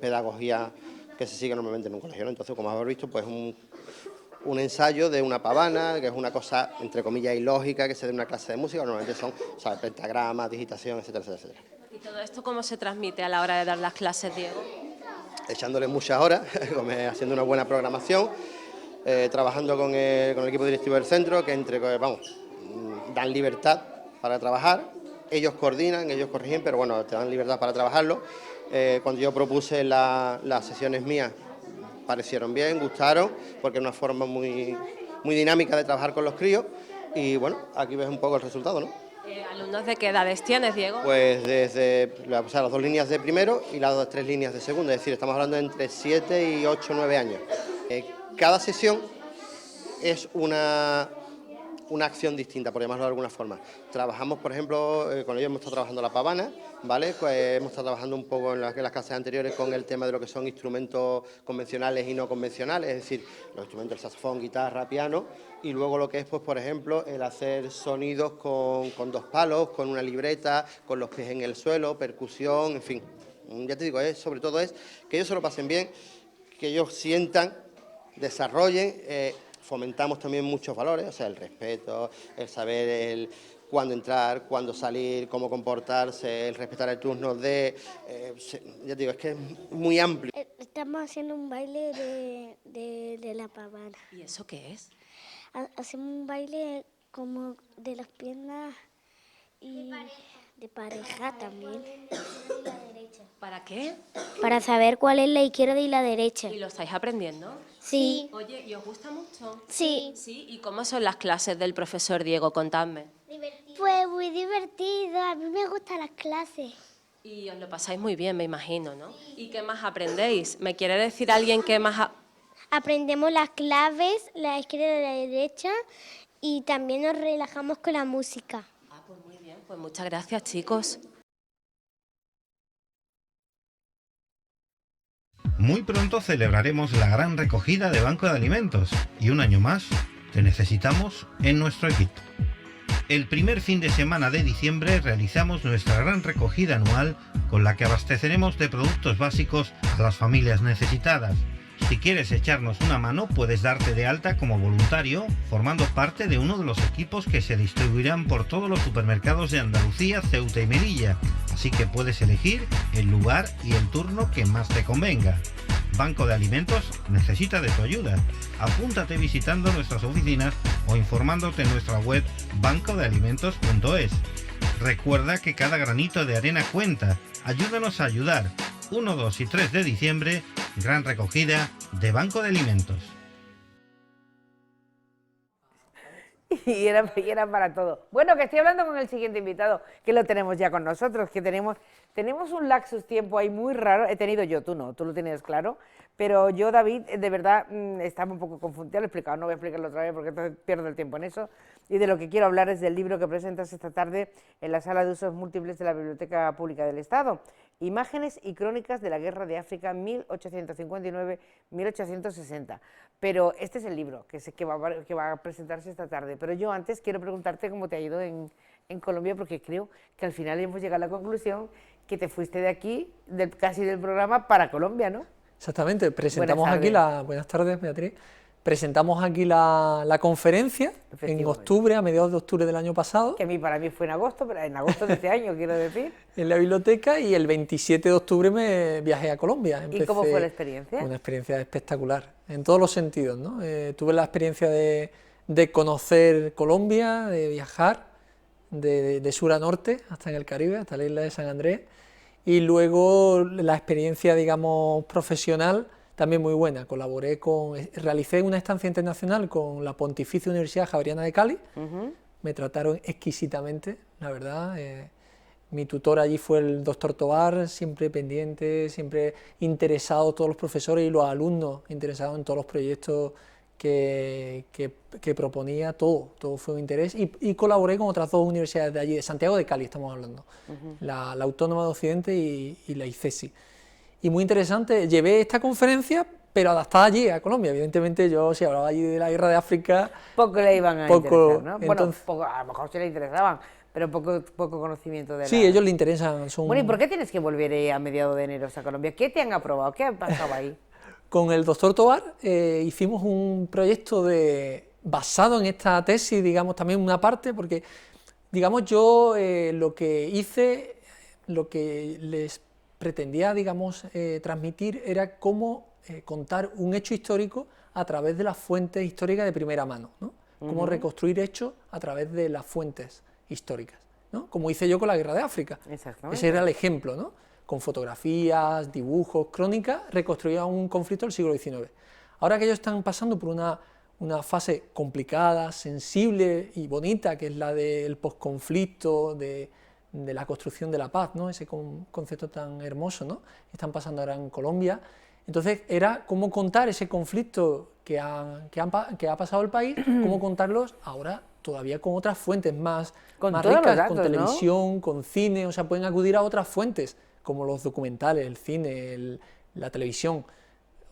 Speaker 5: pedagogía que se sigue normalmente en un colegio, ¿no? Entonces, como habéis visto, pues un ensayo de una pavana, que es una cosa, entre comillas, ilógica, que se dé en una clase de música, normalmente son, ¿sabes?, pentagramas, digitación, etcétera, etcétera, etcétera.
Speaker 3: ¿Y todo esto cómo se transmite a la hora de dar las clases, Diego?
Speaker 5: Echándole muchas horas, haciendo una buena programación, trabajando con el equipo directivo del centro, que dan libertad para trabajar, ellos coordinan, ellos corrigen, pero bueno, te dan libertad para trabajarlo. Cuando yo propuse las sesiones mías, parecieron bien, gustaron, porque es una forma muy dinámica de trabajar con los críos, y bueno, aquí ves un poco el resultado, ¿no?
Speaker 3: ¿Alumnos de qué edades tienes, Diego?
Speaker 5: Pues desde las 2 líneas de primero y las 3 líneas de segundo, es decir, estamos hablando de entre 7 y 8 o 9 años. Cada sesión es una acción distinta, por llamarlo de alguna forma. Trabajamos, por ejemplo, con ellos hemos estado trabajando la pavana, ¿vale? Pues hemos estado trabajando un poco en las clases anteriores con el tema de lo que son instrumentos convencionales y no convencionales, es decir, los instrumentos del saxofón, guitarra, piano, y luego lo que es, pues, por ejemplo, el hacer sonidos con 2 palos, con una libreta, con los pies en el suelo, percusión, en fin. Ya te digo, sobre todo es que ellos se lo pasen bien, que ellos sientan, desarrollen, fomentamos también muchos valores, o sea, el respeto, el saber cuándo entrar, cuándo salir, cómo comportarse, el respetar el turno ya te digo, es que es muy amplio.
Speaker 6: Estamos haciendo un baile de la pavana.
Speaker 3: ¿Y eso qué es?
Speaker 6: Hacemos un baile como de las piernas y de pareja también.
Speaker 3: ¿Para qué?
Speaker 6: Para saber cuál es la izquierda y la derecha.
Speaker 3: ¿Y lo estáis aprendiendo?
Speaker 6: Sí.
Speaker 3: Oye, ¿y os gusta mucho?
Speaker 6: Sí.
Speaker 3: ¿Sí? ¿Y cómo son las clases del profesor Diego? Contadme.
Speaker 6: Pues muy divertido, a mí me gustan las clases.
Speaker 3: Y os lo pasáis muy bien, me imagino, ¿no? ¿Y qué más aprendéis? ¿Me quiere decir alguien qué más...?
Speaker 6: Aprendemos las claves, la izquierda y la derecha, y también nos relajamos con la música.
Speaker 3: Ah, pues muy bien, pues muchas gracias, chicos.
Speaker 7: Muy pronto celebraremos la gran recogida de Banco de Alimentos y un año más te necesitamos en nuestro equipo. El primer fin de semana de diciembre realizamos nuestra gran recogida anual con la que abasteceremos de productos básicos a las familias necesitadas. Si quieres echarnos una mano, puedes darte de alta como voluntario, formando parte de uno de los equipos que se distribuirán por todos los supermercados de Andalucía, Ceuta y Melilla, así que puedes elegir el lugar y el turno que más te convenga. Banco de Alimentos necesita de tu ayuda. Apúntate visitando nuestras oficinas o informándote en nuestra web bancodealimentos.es. Recuerda que cada granito de arena cuenta. Ayúdanos a ayudar. 1, 2 y 3 de diciembre, gran recogida de Banco de Alimentos.
Speaker 1: Y era para todo. Bueno, que estoy hablando con el siguiente invitado, que lo tenemos ya con nosotros, que tenemos un lapsus tiempo ahí muy raro. He tenido yo, tú no, tú lo tienes claro, pero yo, David, de verdad estaba un poco confundida, lo he explicado, no voy a explicarlo otra vez porque entonces pierdo el tiempo en eso, y de lo que quiero hablar es del libro que presentas esta tarde en la Sala de Usos Múltiples de la Biblioteca Pública del Estado, Imágenes y Crónicas de la Guerra de África 1859-1860. Pero este es el libro que va a presentarse esta tarde. Pero yo antes quiero preguntarte cómo te ha ido en Colombia, porque creo que al final hemos llegado a la conclusión que te fuiste de aquí, casi del programa, para Colombia, ¿no?
Speaker 8: Exactamente, presentamos aquí buenas tardes, Beatriz. Presentamos aquí la conferencia en octubre, a mediados de octubre del año pasado.
Speaker 1: Que para mí fue en agosto, pero en agosto de este año, quiero decir.
Speaker 8: En la biblioteca, y el 27 de octubre me viajé a Colombia.
Speaker 1: ¿Y cómo fue la experiencia?
Speaker 8: Una experiencia espectacular, en todos los sentidos, ¿no? Tuve la experiencia de conocer Colombia, de viajar de sur a norte, hasta en el Caribe, hasta la isla de San Andrés, y luego la experiencia, digamos, profesional, también muy buena. Realicé una estancia internacional con la Pontificia Universidad Javeriana de Cali. Me trataron exquisitamente, la verdad. Mi tutor allí fue el doctor Tobar, siempre pendiente, siempre interesado, todos los profesores y los alumnos interesados en todos los proyectos que proponía, todo fue un interés, y colaboré con otras 2 universidades de allí, de Santiago de Cali estamos hablando, la Autónoma de Occidente y la ICESI. Y muy interesante, llevé esta conferencia, pero adaptada allí, a Colombia. Evidentemente yo, si hablaba allí de la guerra de África...
Speaker 1: Poco le iban a interesar, ¿no?
Speaker 8: Entonces,
Speaker 1: bueno, a lo mejor sí le interesaban, pero poco conocimiento de
Speaker 8: Sí, ellos le interesan.
Speaker 1: Bueno, ¿y por qué tienes que volver a mediados de enero a Colombia? ¿Qué te han aprobado? ¿Qué ha pasado ahí?
Speaker 8: Con el doctor Tovar hicimos un proyecto basado en esta tesis, digamos, también una parte, porque, digamos, yo lo que hice, lo que les pretendía, digamos, transmitir era cómo contar un hecho histórico a través de las fuentes históricas de primera mano, ¿no? Cómo reconstruir hechos a través de las fuentes históricas, ¿no? Como hice yo con la Guerra de África. Ese era el ejemplo, ¿no? Con fotografías, dibujos, crónicas, reconstruía un conflicto del siglo XIX. Ahora que ellos están pasando por una fase complicada, sensible y bonita, que es la del posconflicto, de la construcción de la paz, ¿no? Ese concepto tan hermoso, ¿no? Que están pasando ahora en Colombia. Entonces era cómo contar ese conflicto que ha pasado el país, cómo contarlos ahora todavía con otras fuentes más ricas,
Speaker 1: datos,
Speaker 8: con televisión, con cine, o sea, pueden acudir a otras fuentes, como los documentales, el cine, la televisión,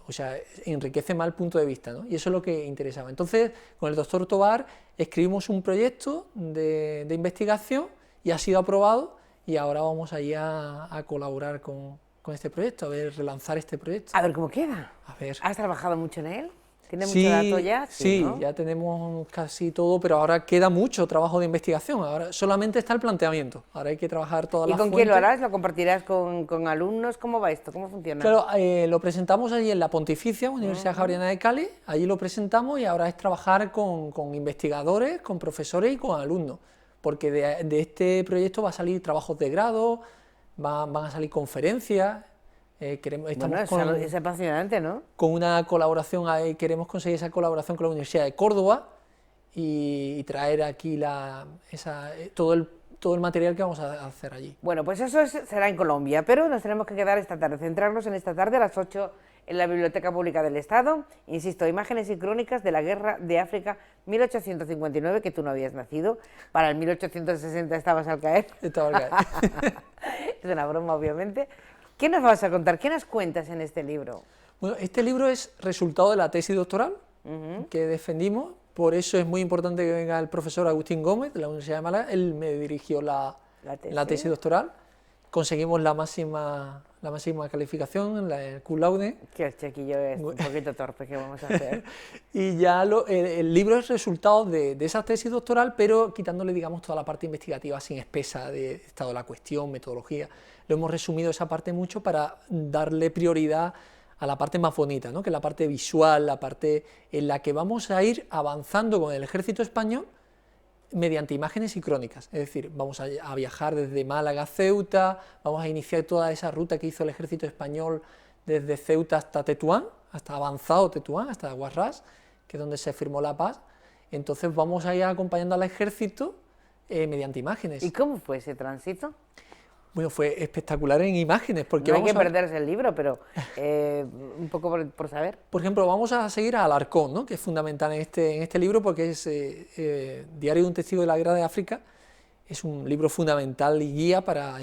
Speaker 8: o sea, enriquece más el punto de vista, ¿no? Y eso es lo que interesaba. Entonces, con el doctor Tovar escribimos un proyecto de investigación y ha sido aprobado, y ahora vamos allí a colaborar con este proyecto, a ver, relanzar este proyecto.
Speaker 1: A ver cómo queda.
Speaker 8: A ver.
Speaker 1: ¿Has trabajado mucho en él? ¿Tiene
Speaker 8: Sí,
Speaker 1: mucho dato ya?
Speaker 8: Sí,
Speaker 1: ¿no?
Speaker 8: ya tenemos casi todo, pero ahora queda mucho trabajo de investigación. Ahora solamente está el planteamiento. Ahora hay que trabajar todas las
Speaker 1: ¿Y con
Speaker 8: fuentes.
Speaker 1: quién lo harás? ¿Lo compartirás con alumnos? ¿Cómo va esto? ¿Cómo funciona?
Speaker 8: Claro, lo presentamos allí en la Pontificia, Universidad Javeriana de Cali. Allí lo presentamos y ahora es trabajar con investigadores, con profesores y con alumnos. Porque de este proyecto va a salir trabajos de grado, van a salir conferencias.
Speaker 1: Es apasionante, ¿no?
Speaker 8: Con una colaboración, queremos conseguir esa colaboración con la Universidad de Córdoba y traer aquí todo el material que vamos a hacer allí.
Speaker 1: Bueno, pues eso será en Colombia, pero nos tenemos que quedar esta tarde, centrarnos en esta tarde a las 8 en la Biblioteca Pública del Estado. Insisto, imágenes y crónicas de la Guerra de África 1859, que tú no habías nacido, para el 1860 estabas al caer.
Speaker 8: Estaba al caer.
Speaker 1: Es una broma, obviamente. ¿Qué nos vas a contar? ¿Qué nos cuentas en este libro?
Speaker 8: Bueno, este libro es resultado de la tesis doctoral que defendimos, por eso es muy importante que venga el profesor Agustín Gómez de la Universidad de Málaga. Él me dirigió la tesis doctoral, conseguimos la máxima calificación, el cum laude.
Speaker 1: Que el chiquillo es un poquito torpe, ¿qué vamos a hacer?
Speaker 8: Y ya el libro es resultado de esa tesis doctoral, pero quitándole, digamos, toda la parte investigativa sin espesa de estado de la cuestión, metodología. Lo hemos resumido esa parte mucho para darle prioridad a la parte más bonita, ¿no? Que es la parte visual, la parte en la que vamos a ir avanzando con el ejército español mediante imágenes y crónicas. Es decir, vamos a viajar desde Málaga a Ceuta, vamos a iniciar toda esa ruta que hizo el ejército español desde Ceuta hasta Tetuán, hasta avanzado Tetuán, hasta Guarrás, que es donde se firmó la paz. Entonces vamos a ir acompañando al ejército mediante imágenes.
Speaker 1: ¿Y cómo fue ese tránsito?
Speaker 8: Bueno, fue espectacular en imágenes, porque
Speaker 1: no hay que perderse el libro, pero un poco por saber.
Speaker 8: Por ejemplo, vamos a seguir a Alarcón, ¿no? Que es fundamental en este libro, porque es Diario de un testigo de la Guerra de África. Es un libro fundamental y guía para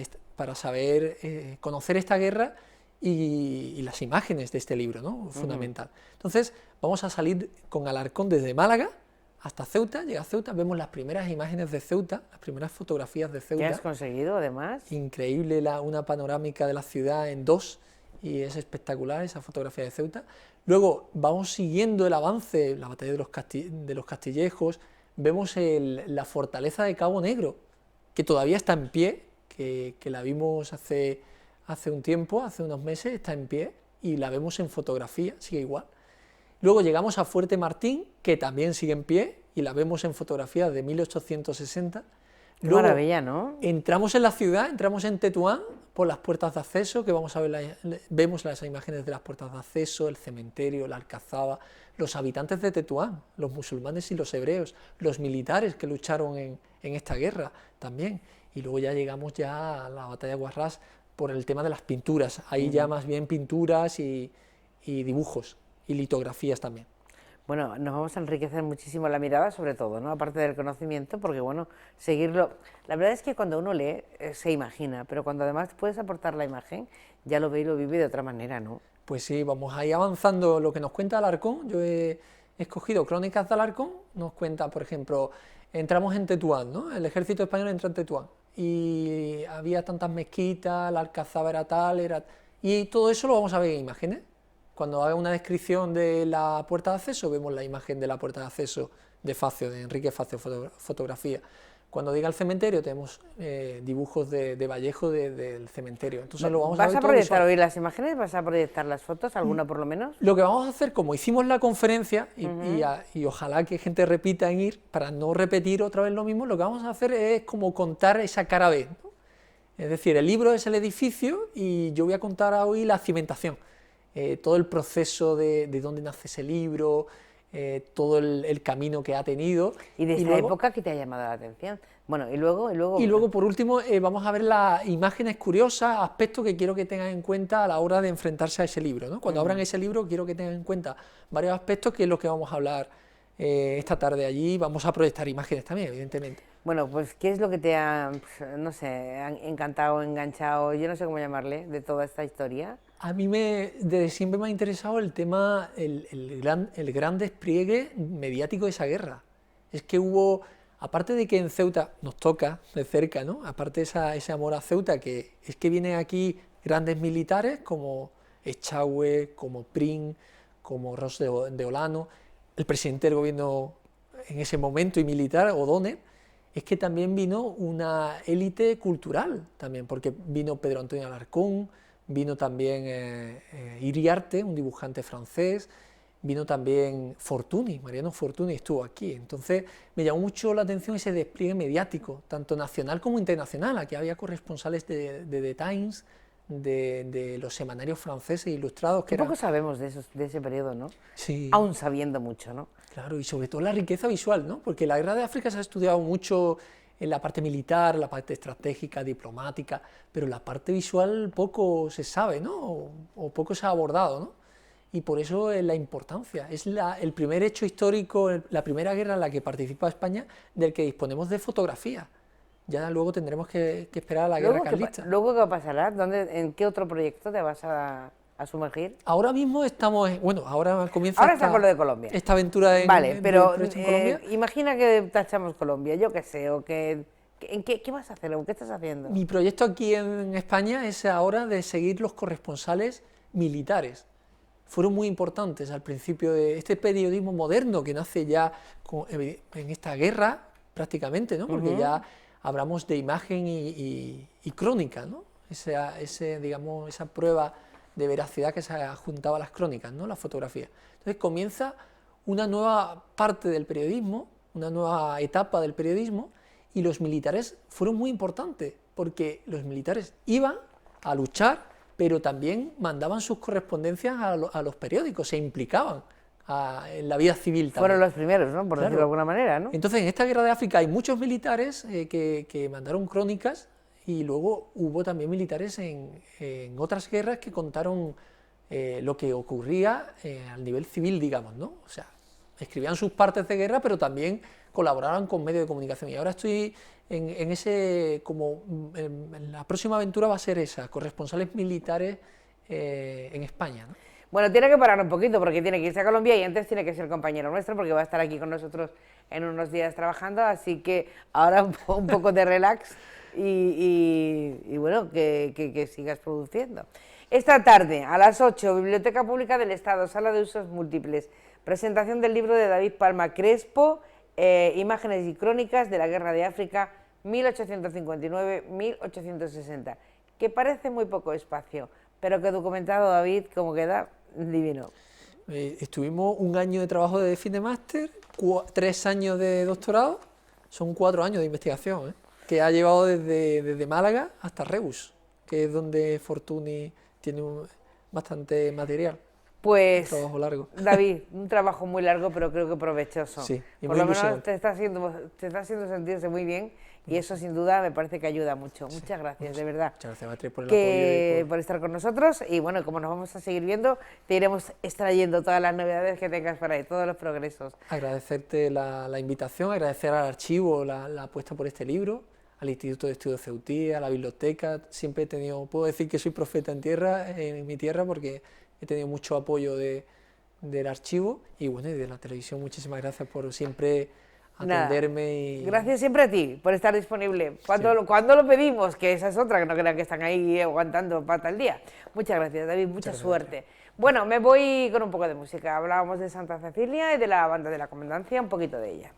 Speaker 8: saber conocer esta guerra y las imágenes de este libro, ¿no? Fundamental. Entonces, vamos a salir con Alarcón desde Málaga hasta Ceuta. Llega a Ceuta, vemos las primeras imágenes de Ceuta, las primeras fotografías de Ceuta.
Speaker 1: ¿Qué has conseguido, además?
Speaker 8: Increíble, una panorámica de la ciudad en 2, y es espectacular esa fotografía de Ceuta. Luego vamos siguiendo el avance, la batalla de los Castillejos, vemos la fortaleza de Cabo Negro, que todavía está en pie, que la vimos hace un tiempo, hace unos meses, está en pie, y la vemos en fotografía, sigue igual. Luego llegamos a Fuerte Martín, que también sigue en pie, y la vemos en fotografía de 1860. Luego,
Speaker 1: maravilla, ¿no?
Speaker 8: Entramos en la ciudad, entramos en Tetuán, por las puertas de acceso, que vamos a ver, vemos las imágenes de las puertas de acceso, el cementerio, la alcazaba, los habitantes de Tetuán, los musulmanes y los hebreos, los militares que lucharon en esta guerra también. Y luego ya llegamos ya a la batalla de Guarrás por el tema de las pinturas, ahí ya más bien pinturas y dibujos. Y litografías también.
Speaker 1: Bueno, nos vamos a enriquecer muchísimo la mirada, sobre todo, ¿no? Aparte del conocimiento, porque bueno, seguirlo... La verdad es que cuando uno lee, se imagina, pero cuando además puedes aportar la imagen, ya lo ve y lo vive de otra manera, ¿no?
Speaker 8: Pues sí, vamos a ir avanzando lo que nos cuenta Alarcón. Yo he escogido Crónicas de Alarcón, nos cuenta, por ejemplo, entramos en Tetuán, ¿no? El ejército español entra en Tetuán, y había tantas mezquitas, la alcazaba era tal, y todo eso lo vamos a ver en imágenes. Cuando haga una descripción de la puerta de acceso, vemos la imagen de la puerta de acceso de Facio, de Enrique Facio Fotografía. Cuando diga el cementerio, tenemos dibujos de Vallejo del cementerio. Entonces lo vamos a ver
Speaker 1: ¿Vas a
Speaker 8: todo
Speaker 1: proyectar hoy las imágenes? ¿Vas a proyectar las fotos? ¿Alguna por lo menos?
Speaker 8: Lo que vamos a hacer, como hicimos la conferencia, y ojalá que gente repita en ir, para no repetir otra vez lo mismo, lo que vamos a hacer es como contar esa cara B, ¿no? Es decir, el libro es el edificio y yo voy a contar hoy la cimentación, todo el proceso de dónde nace ese libro, todo el camino que ha tenido.
Speaker 1: ¿Y de esa época qué te ha llamado la atención? Bueno, y luego...
Speaker 8: Y luego, por último, vamos a ver las imágenes curiosas, aspectos que quiero que tengan en cuenta a la hora de enfrentarse a ese libro, ¿no? Cuando abran ese libro, quiero que tengan en cuenta varios aspectos, que es lo que vamos a hablar esta tarde allí. Vamos a proyectar imágenes también, evidentemente.
Speaker 1: Bueno, pues, ¿qué es lo que te ha, no sé, encantado, enganchado, yo no sé cómo llamarle, de toda esta historia?
Speaker 8: A mí desde siempre me ha interesado el tema, el gran despliegue mediático de esa guerra. Es que hubo, aparte de que en Ceuta nos toca de cerca, ¿no? Aparte de ese amor a Ceuta, que es que vienen aquí grandes militares como Echagüe, como Prim, como Ros de Olano, el presidente del gobierno en ese momento y militar, O'Donnell. Es que también vino una élite cultural, también, porque vino Pedro Antonio Alarcón, vino también Iriarte, un dibujante francés, vino también Fortuny, Mariano Fortuny estuvo aquí. Entonces me llamó mucho la atención ese despliegue mediático, tanto nacional como internacional. Aquí había corresponsales de The Times, de los semanarios franceses ilustrados. Que
Speaker 1: poco sabemos de ese periodo, ¿no?
Speaker 8: Sí.
Speaker 1: Aún sabiendo mucho, ¿no?
Speaker 8: Claro, y sobre todo la riqueza visual, ¿no? Porque la guerra de África se ha estudiado mucho en la parte militar, la parte estratégica, diplomática, pero la parte visual poco se sabe, ¿no? O poco se ha abordado, ¿no? Y por eso es la importancia. Es el primer hecho histórico, la primera guerra en la que participa España, del que disponemos de fotografía. Ya luego tendremos que esperar a la guerra carlista.
Speaker 1: ¿Luego qué pasará? ¿En qué otro proyecto te vas a sumergir?
Speaker 8: Ahora mismo estamos, ahora comienza
Speaker 1: ahora está con lo de Colombia.
Speaker 8: Esta aventura en
Speaker 1: Colombia. Imagina que tachamos Colombia, yo qué sé, o que... ¿Qué vas a hacer o qué estás haciendo?
Speaker 8: Mi proyecto aquí en España es ahora de seguir los corresponsales militares. Fueron muy importantes al principio de este periodismo moderno que nace ya en esta guerra, prácticamente, ¿no? Porque ya hablamos de imagen y crónica, ¿no? Digamos, esa prueba de veracidad que se juntaba a las crónicas, ¿no? La fotografía. Entonces comienza una nueva parte del periodismo, una nueva etapa del periodismo, y los militares fueron muy importantes, porque los militares iban a luchar, pero también mandaban sus correspondencias a los periódicos, se implicaban en la vida civil también.
Speaker 1: Fueron los primeros, ¿no? Por decirlo de alguna manera, ¿no?
Speaker 8: Entonces, en esta guerra de África hay muchos militares que mandaron crónicas, y luego hubo también militares en otras guerras que contaron lo que ocurría al nivel civil, digamos, ¿no? O sea, escribían sus partes de guerra, pero también colaboraban con medios de comunicación. Y ahora estoy en la próxima aventura va a ser esa, corresponsales militares en España, ¿no?
Speaker 1: Bueno, tiene que parar un poquito porque tiene que irse a Colombia y antes tiene que ser compañero nuestro porque va a estar aquí con nosotros en unos días trabajando, así que ahora un poco de relax y bueno, que sigas produciendo. Esta tarde, a las 8, Biblioteca Pública del Estado, Sala de Usos Múltiples, presentación del libro de David Palma Crespo, Imágenes y Crónicas de la Guerra de África, 1859-1860, que parece muy poco espacio, pero que documentado, David, como queda, divino.
Speaker 8: Estuvimos un año de trabajo de fin de máster, 3 años de doctorado, son 4 años de investigación, que ha llevado desde Málaga hasta Reus, que es donde Fortuny tiene bastante material.
Speaker 1: Pues,
Speaker 8: un trabajo largo.
Speaker 1: David, un trabajo muy largo, pero creo que provechoso.
Speaker 8: Sí, y
Speaker 1: por
Speaker 8: muy
Speaker 1: lo menos
Speaker 8: ilusionante.
Speaker 1: te está haciendo sentirse muy bien y eso sin duda me parece que ayuda mucho. Sí. Muchas gracias, de verdad.
Speaker 8: Muchas gracias, Beatriz, por el apoyo.
Speaker 1: Por estar con nosotros y bueno, como nos vamos a seguir viendo, te iremos extrayendo todas las novedades que tengas por ahí, todos los progresos.
Speaker 8: Agradecerte la invitación, agradecer al archivo la apuesta por este libro, al Instituto de Estudios Ceutí, a la biblioteca. Siempre he tenido, puedo decir que soy profeta en mi tierra porque he tenido mucho apoyo del archivo y bueno, y de la televisión. Muchísimas gracias por siempre
Speaker 1: Nada.
Speaker 8: atenderme. Y...
Speaker 1: Gracias siempre a ti por estar disponible. Cuando lo pedimos, que esa es otra, que no crean que están ahí aguantando pata el día. Muchas gracias, David, mucha suerte. Bueno, me voy con un poco de música. Hablábamos de Santa Cecilia y de la banda de la Comandancia, un poquito de ella.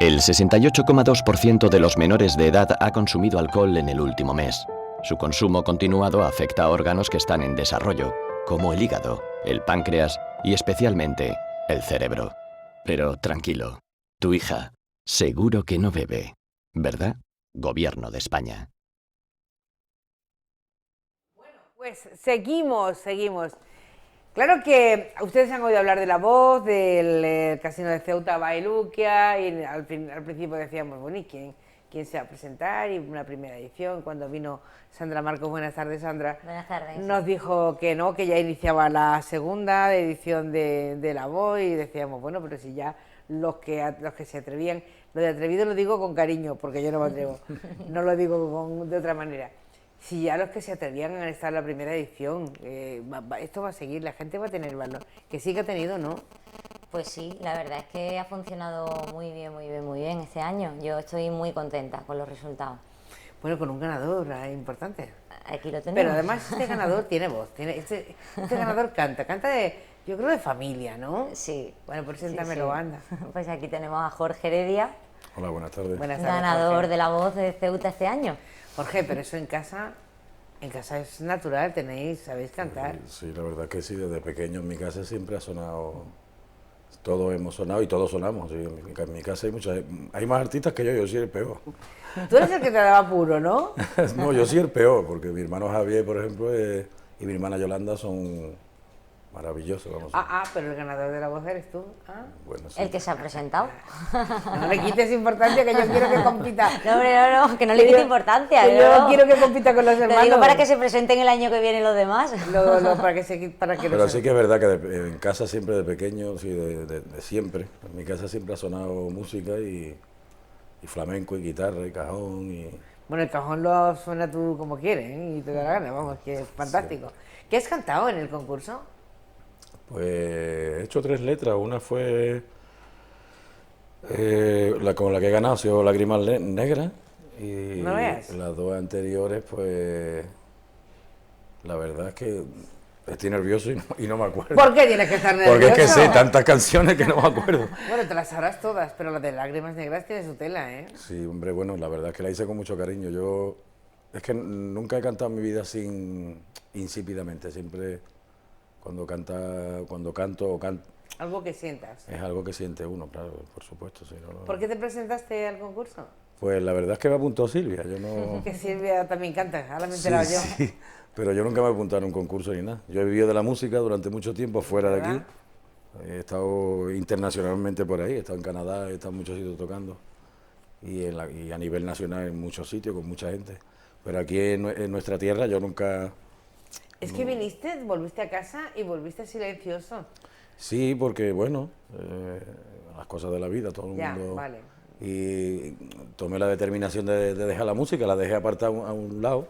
Speaker 9: El 68,2% de los menores de edad ha consumido alcohol en el último mes. Su consumo continuado afecta a órganos que están en desarrollo, como el hígado, el páncreas y especialmente el cerebro. Pero tranquilo, tu hija seguro que no bebe, ¿verdad? Gobierno de España.
Speaker 1: Pues seguimos. Claro que ustedes han oído hablar de La Voz, del Casino de Ceuta, Bailuquia, y al principio decíamos, bueno, ¿y quién se va a presentar? Y una primera edición, cuando vino Sandra Marcos, buenas tardes, Sandra.
Speaker 10: Buenas tardes.
Speaker 1: Nos dijo que no, que ya iniciaba la segunda edición de La Voz, y decíamos, bueno, pero si ya los que se atrevían, lo de atrevido lo digo con cariño, porque yo no me atrevo, no lo digo de otra manera. Si ya los que se atrevían a estar en la primera edición, esto va a seguir, la gente va a tener valor. Que sí que ha tenido, ¿no?
Speaker 10: Pues sí, la verdad es que ha funcionado muy bien este año. Yo estoy muy contenta con los resultados.
Speaker 1: Bueno, con un ganador importante.
Speaker 10: Aquí lo tenemos.
Speaker 1: Pero además este ganador tiene voz, este ganador canta yo creo de familia, ¿no?
Speaker 10: Sí.
Speaker 1: Bueno, preséntamelo,
Speaker 10: sí.
Speaker 1: anda.
Speaker 10: Pues aquí tenemos a Jorge Heredia.
Speaker 11: Hola, buenas tardes.
Speaker 10: Ganador
Speaker 1: Jorge.
Speaker 10: de La Voz de Ceuta este año.
Speaker 1: Jorge, pero eso en casa es natural, sabéis cantar.
Speaker 11: Sí, la verdad que sí, desde pequeño en mi casa siempre ha sonado, todos hemos sonado y todos sonamos. Sí, en mi casa hay más artistas que yo soy el peor.
Speaker 1: Tú eres el que te daba puro, ¿no?
Speaker 11: No, yo soy el peor, porque mi hermano Javier, por ejemplo, y mi hermana Yolanda son maravillosos.
Speaker 1: Pero el ganador de La Voz eres tú.
Speaker 11: Bueno, sí.
Speaker 10: El que se ha presentado.
Speaker 1: No le quites importancia, que yo quiero que compita.
Speaker 10: No, hombre, no, que no le quite importancia.
Speaker 1: Que yo quiero que compita con los hermanos.
Speaker 10: Lo digo para que se presenten el año que viene los demás.
Speaker 11: Pero sí que es verdad que en casa siempre de pequeño, sí, de siempre, en mi casa siempre ha sonado música y flamenco y guitarra y cajón y...
Speaker 1: Bueno, el cajón lo suena tú como quieres, ¿eh? Y te da la gana, vamos, que es fantástico. Sí. ¿Qué has cantado en el concurso?
Speaker 11: Pues he hecho 3 letras, una fue con la que he ganado, ha sido Lágrimas Negras, y
Speaker 1: ¿No veas?
Speaker 11: Las 2 anteriores, pues la verdad es que estoy nervioso y no me acuerdo.
Speaker 1: ¿Por qué tienes que estar nervioso?
Speaker 11: Porque es que sé tantas canciones que no me acuerdo.
Speaker 1: Bueno, te las sabrás todas, pero la de Lágrimas Negras tiene su tela, ¿eh?
Speaker 11: Sí, hombre, bueno, la verdad es que la hice con mucho cariño. Yo es que nunca he cantado en mi vida insípidamente, siempre... Cuando canto o canto...
Speaker 1: Algo que sientas.
Speaker 11: Es algo que siente uno, claro, por supuesto. Sí, no.
Speaker 1: ¿Por qué te presentaste al concurso?
Speaker 11: Pues la verdad es que me apuntó Silvia, yo no...
Speaker 1: Que Silvia también canta, ahora me he enterado yo.
Speaker 11: Sí, pero yo nunca me he apuntado en un concurso ni nada. Yo he vivido de la música durante mucho tiempo fuera de aquí. He estado internacionalmente por ahí, he estado en Canadá, he estado en muchos sitios tocando. Y a nivel nacional en muchos sitios, con mucha gente. Pero aquí en nuestra tierra yo nunca...
Speaker 1: Es que viniste, volviste a casa y volviste silencioso.
Speaker 11: Sí, porque bueno, las cosas de la vida, todo el mundo...
Speaker 1: Vale.
Speaker 11: Y tomé la determinación de dejar la música, la dejé apartada a un lado.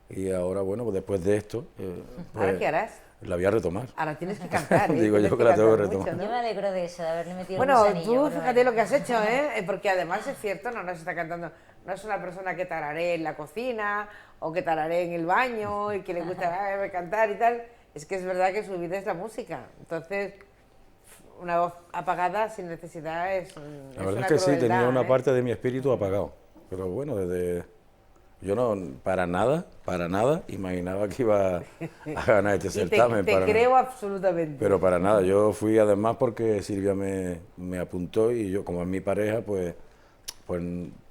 Speaker 11: Y ahora, bueno, pues después de esto... pues,
Speaker 1: ¿ahora qué harás?
Speaker 11: La voy a retomar.
Speaker 1: Ahora tienes que cantar, ¿eh?
Speaker 11: Digo yo que la tengo que retomar.
Speaker 10: Mucho, ¿no? Yo me alegro de eso, de haberle metido
Speaker 1: Bueno,
Speaker 10: un gusanillo,
Speaker 1: tú fíjate lo que has hecho, ¿eh? Porque además es cierto, no nos está cantando, no es una persona que tararee en la cocina o que tararee en el baño y que le gusta cantar y tal. Es que es verdad que su vida es la música. Entonces, una voz apagada sin necesidad es
Speaker 11: la verdad es que sí, tenía una parte de mi espíritu apagado. Pero bueno, yo no, para nada, imaginaba que iba a ganar este certamen.
Speaker 1: Te creo absolutamente.
Speaker 11: Pero para nada, yo fui además porque Silvia me apuntó y yo, como es mi pareja, pues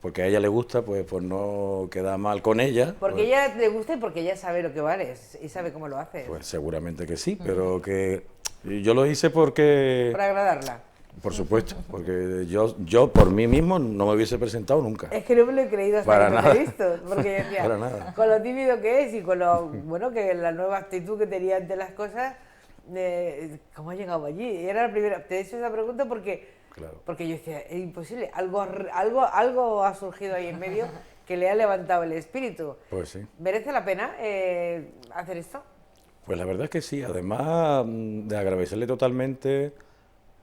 Speaker 11: porque a ella le gusta, pues por no quedar mal con ella.
Speaker 1: Porque ella le gusta y porque ella sabe lo que vales y sabe cómo lo haces.
Speaker 11: Pues seguramente que sí, pero que yo lo hice porque...
Speaker 1: Para agradarla.
Speaker 11: Por supuesto, porque yo por mí mismo no me hubiese presentado nunca.
Speaker 1: Es que no me lo he creído hasta
Speaker 11: para
Speaker 1: que
Speaker 11: nada.
Speaker 1: lo he visto, porque yo decía,
Speaker 11: para nada.
Speaker 1: Con lo tímido que es y con lo bueno que la nueva actitud que tenía ante las cosas, ¿cómo ha llegado allí? Y era la primera, te he hecho esa pregunta porque yo decía, es imposible, algo ha surgido ahí en medio que le ha levantado el espíritu.
Speaker 11: Pues sí.
Speaker 1: ¿Merece la pena hacer esto?
Speaker 11: Pues la verdad es que sí, además de agradecerle totalmente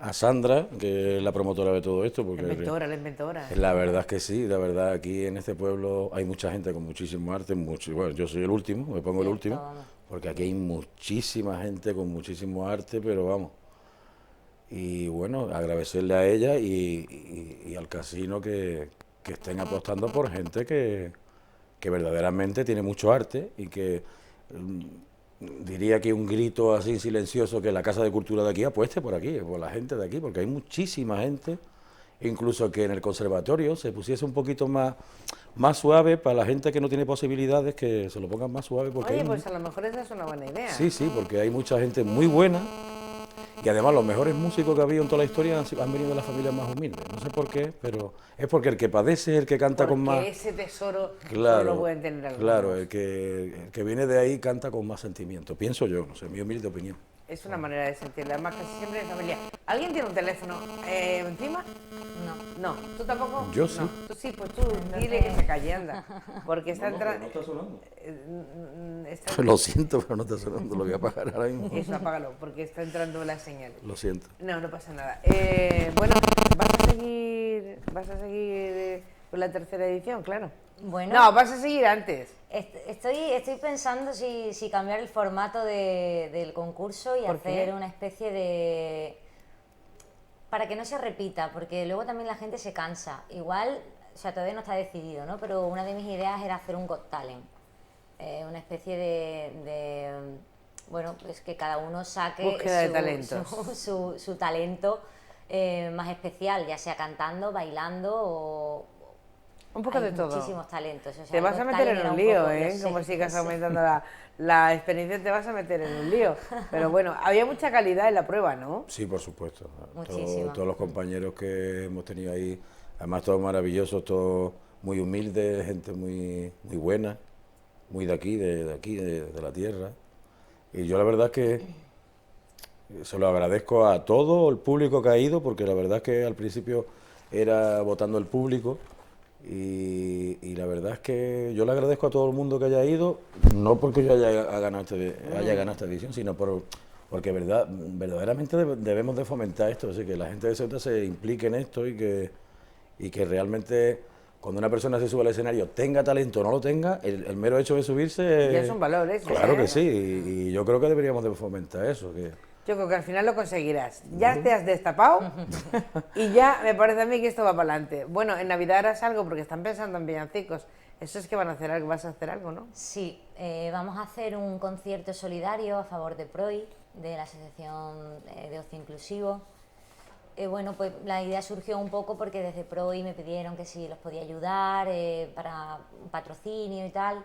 Speaker 11: a Sandra, que es la promotora de todo esto, porque
Speaker 1: la inventora.
Speaker 11: La verdad es que sí, la verdad aquí en este pueblo hay mucha gente con muchísimo arte, bueno, yo soy el último, me pongo el último, porque aquí hay muchísima gente con muchísimo arte, pero vamos, Y bueno, agradecerle a ella y al casino que estén apostando por gente que verdaderamente tiene mucho arte y que diría que un grito así silencioso que la Casa de Cultura de aquí apueste por aquí, por la gente de aquí, porque hay muchísima gente, incluso que en el conservatorio se pusiese un poquito más suave para la gente que no tiene posibilidades, que se lo pongan más suave. Porque
Speaker 1: Oye, pues a lo mejor esa es una buena idea.
Speaker 11: Sí, sí, porque hay mucha gente muy buena. Y además los mejores músicos que ha habido en toda la historia han venido de las familias más humildes. No sé por qué, pero es porque el que padece es el que canta con más...
Speaker 1: Porque ese tesoro
Speaker 11: Claro,
Speaker 1: solo lo pueden tener algunos.
Speaker 11: claro, el que viene de ahí canta con más sentimiento. Pienso yo, no sé, mi humilde opinión.
Speaker 1: Es una manera de sentirlo, además casi siempre en familia. ¿Alguien tiene un teléfono encima? No. ¿No? ¿Tú tampoco?
Speaker 11: Yo sí.
Speaker 1: No. Tú sí, pues tú dile que se calle, anda. Porque está entrando...
Speaker 11: No está sonando. Lo siento, pero no está sonando, lo voy a apagar ahora mismo.
Speaker 1: Eso, apágalo, porque está entrando la señal.
Speaker 11: Lo siento.
Speaker 1: No, no pasa nada. Bueno, ¿vas a seguir con la tercera edición? Claro.
Speaker 10: Bueno,
Speaker 1: No, vas a seguir antes.
Speaker 10: estoy pensando si cambiar el formato del concurso y
Speaker 1: ¿Por qué?
Speaker 10: hacer una especie de... para que no se repita, porque luego también la gente se cansa. Igual, o sea, todavía no está decidido, ¿no? Pero una de mis ideas era hacer un Got Talent. Una especie de bueno, pues que cada uno saque
Speaker 1: Búsqueda de talentos.
Speaker 10: su talento más especial, ya sea cantando, bailando o...
Speaker 1: Un poco
Speaker 10: hay
Speaker 1: de todo.
Speaker 10: muchísimos talentos. O sea,
Speaker 1: Te vas a
Speaker 10: Got
Speaker 1: meter
Speaker 10: Talent
Speaker 1: en
Speaker 10: era
Speaker 1: un
Speaker 10: un
Speaker 1: lío,
Speaker 10: poco,
Speaker 1: ¿eh?
Speaker 10: lo sé,
Speaker 1: Como sigas
Speaker 10: lo sé.
Speaker 1: aumentando la experiencia, te vas a meter en un lío. Pero bueno, había mucha calidad en la prueba, ¿no?
Speaker 11: Sí, por supuesto.
Speaker 10: Muchísima.
Speaker 11: Todos los compañeros que hemos tenido ahí, además todos maravillosos, todos muy humildes, gente muy buena, muy de aquí, de la tierra. Y yo la verdad es que se lo agradezco a todo el público que ha ido, porque la verdad es que al principio era votando el público. Y la verdad es que yo le agradezco a todo el mundo que haya ido, no porque yo haya ganado esta edición, sino porque verdaderamente debemos de fomentar esto, así que la gente de Ceuta se implique en esto y que realmente cuando una persona se sube al escenario, tenga talento o no lo tenga, el mero hecho de subirse...
Speaker 1: Ya es un valor ese,
Speaker 11: Claro
Speaker 1: ¿eh?
Speaker 11: que sí, y yo creo que deberíamos de fomentar eso.
Speaker 1: Yo creo que al final lo conseguirás. Ya te has destapado y ya me parece a mí que esto va para adelante. Bueno, en Navidad harás algo porque están pensando en villancicos. Eso es que van a hacer algo, vas a hacer algo, ¿no?
Speaker 10: Sí, vamos a hacer un concierto solidario a favor de PROI, de la Asociación de Ocio Inclusivo. Bueno, pues la idea surgió un poco porque desde PROI me pidieron que si los podía ayudar para un patrocinio y tal.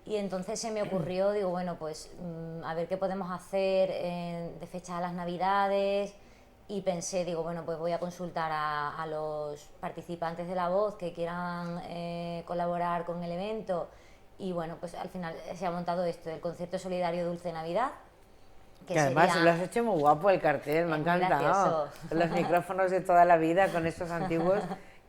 Speaker 10: Y entonces se me ocurrió, digo, bueno, pues a ver qué podemos hacer de fecha a las Navidades. Y pensé, digo, bueno, pues voy a consultar a los participantes de La Voz que quieran colaborar con el evento. Y bueno, pues al final se ha montado esto, el concierto solidario Dulce Navidad.
Speaker 1: Que además lo has hecho muy guapo el cartel, me ha encantado. Los micrófonos de toda la vida con estos antiguos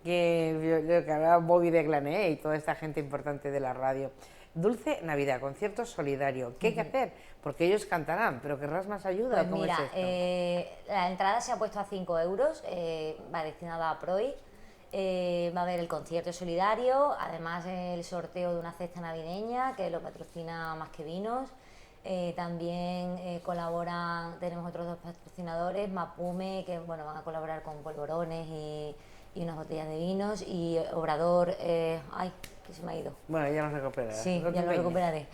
Speaker 1: que hablaba Bobby de Glané y toda esta gente importante de la radio. Dulce Navidad, concierto solidario. ¿Qué hay que hacer? Porque ellos cantarán, pero querrás más ayuda.
Speaker 10: Pues
Speaker 1: ¿Cómo
Speaker 10: mira,
Speaker 1: es esto?
Speaker 10: la entrada se ha puesto a 5 euros, va destinada a PROI. Va a haber el concierto solidario, además el sorteo de una cesta navideña que lo patrocina Más que Vinos. También colaboran, tenemos otros 2 patrocinadores, Mapume, que bueno, van a colaborar con polvorones y unas botellas de vinos, y Obrador, ay, que se me ha ido.
Speaker 1: Bueno, ya lo recuperarás.
Speaker 10: Sí,
Speaker 1: no
Speaker 10: ya lo recuperaré.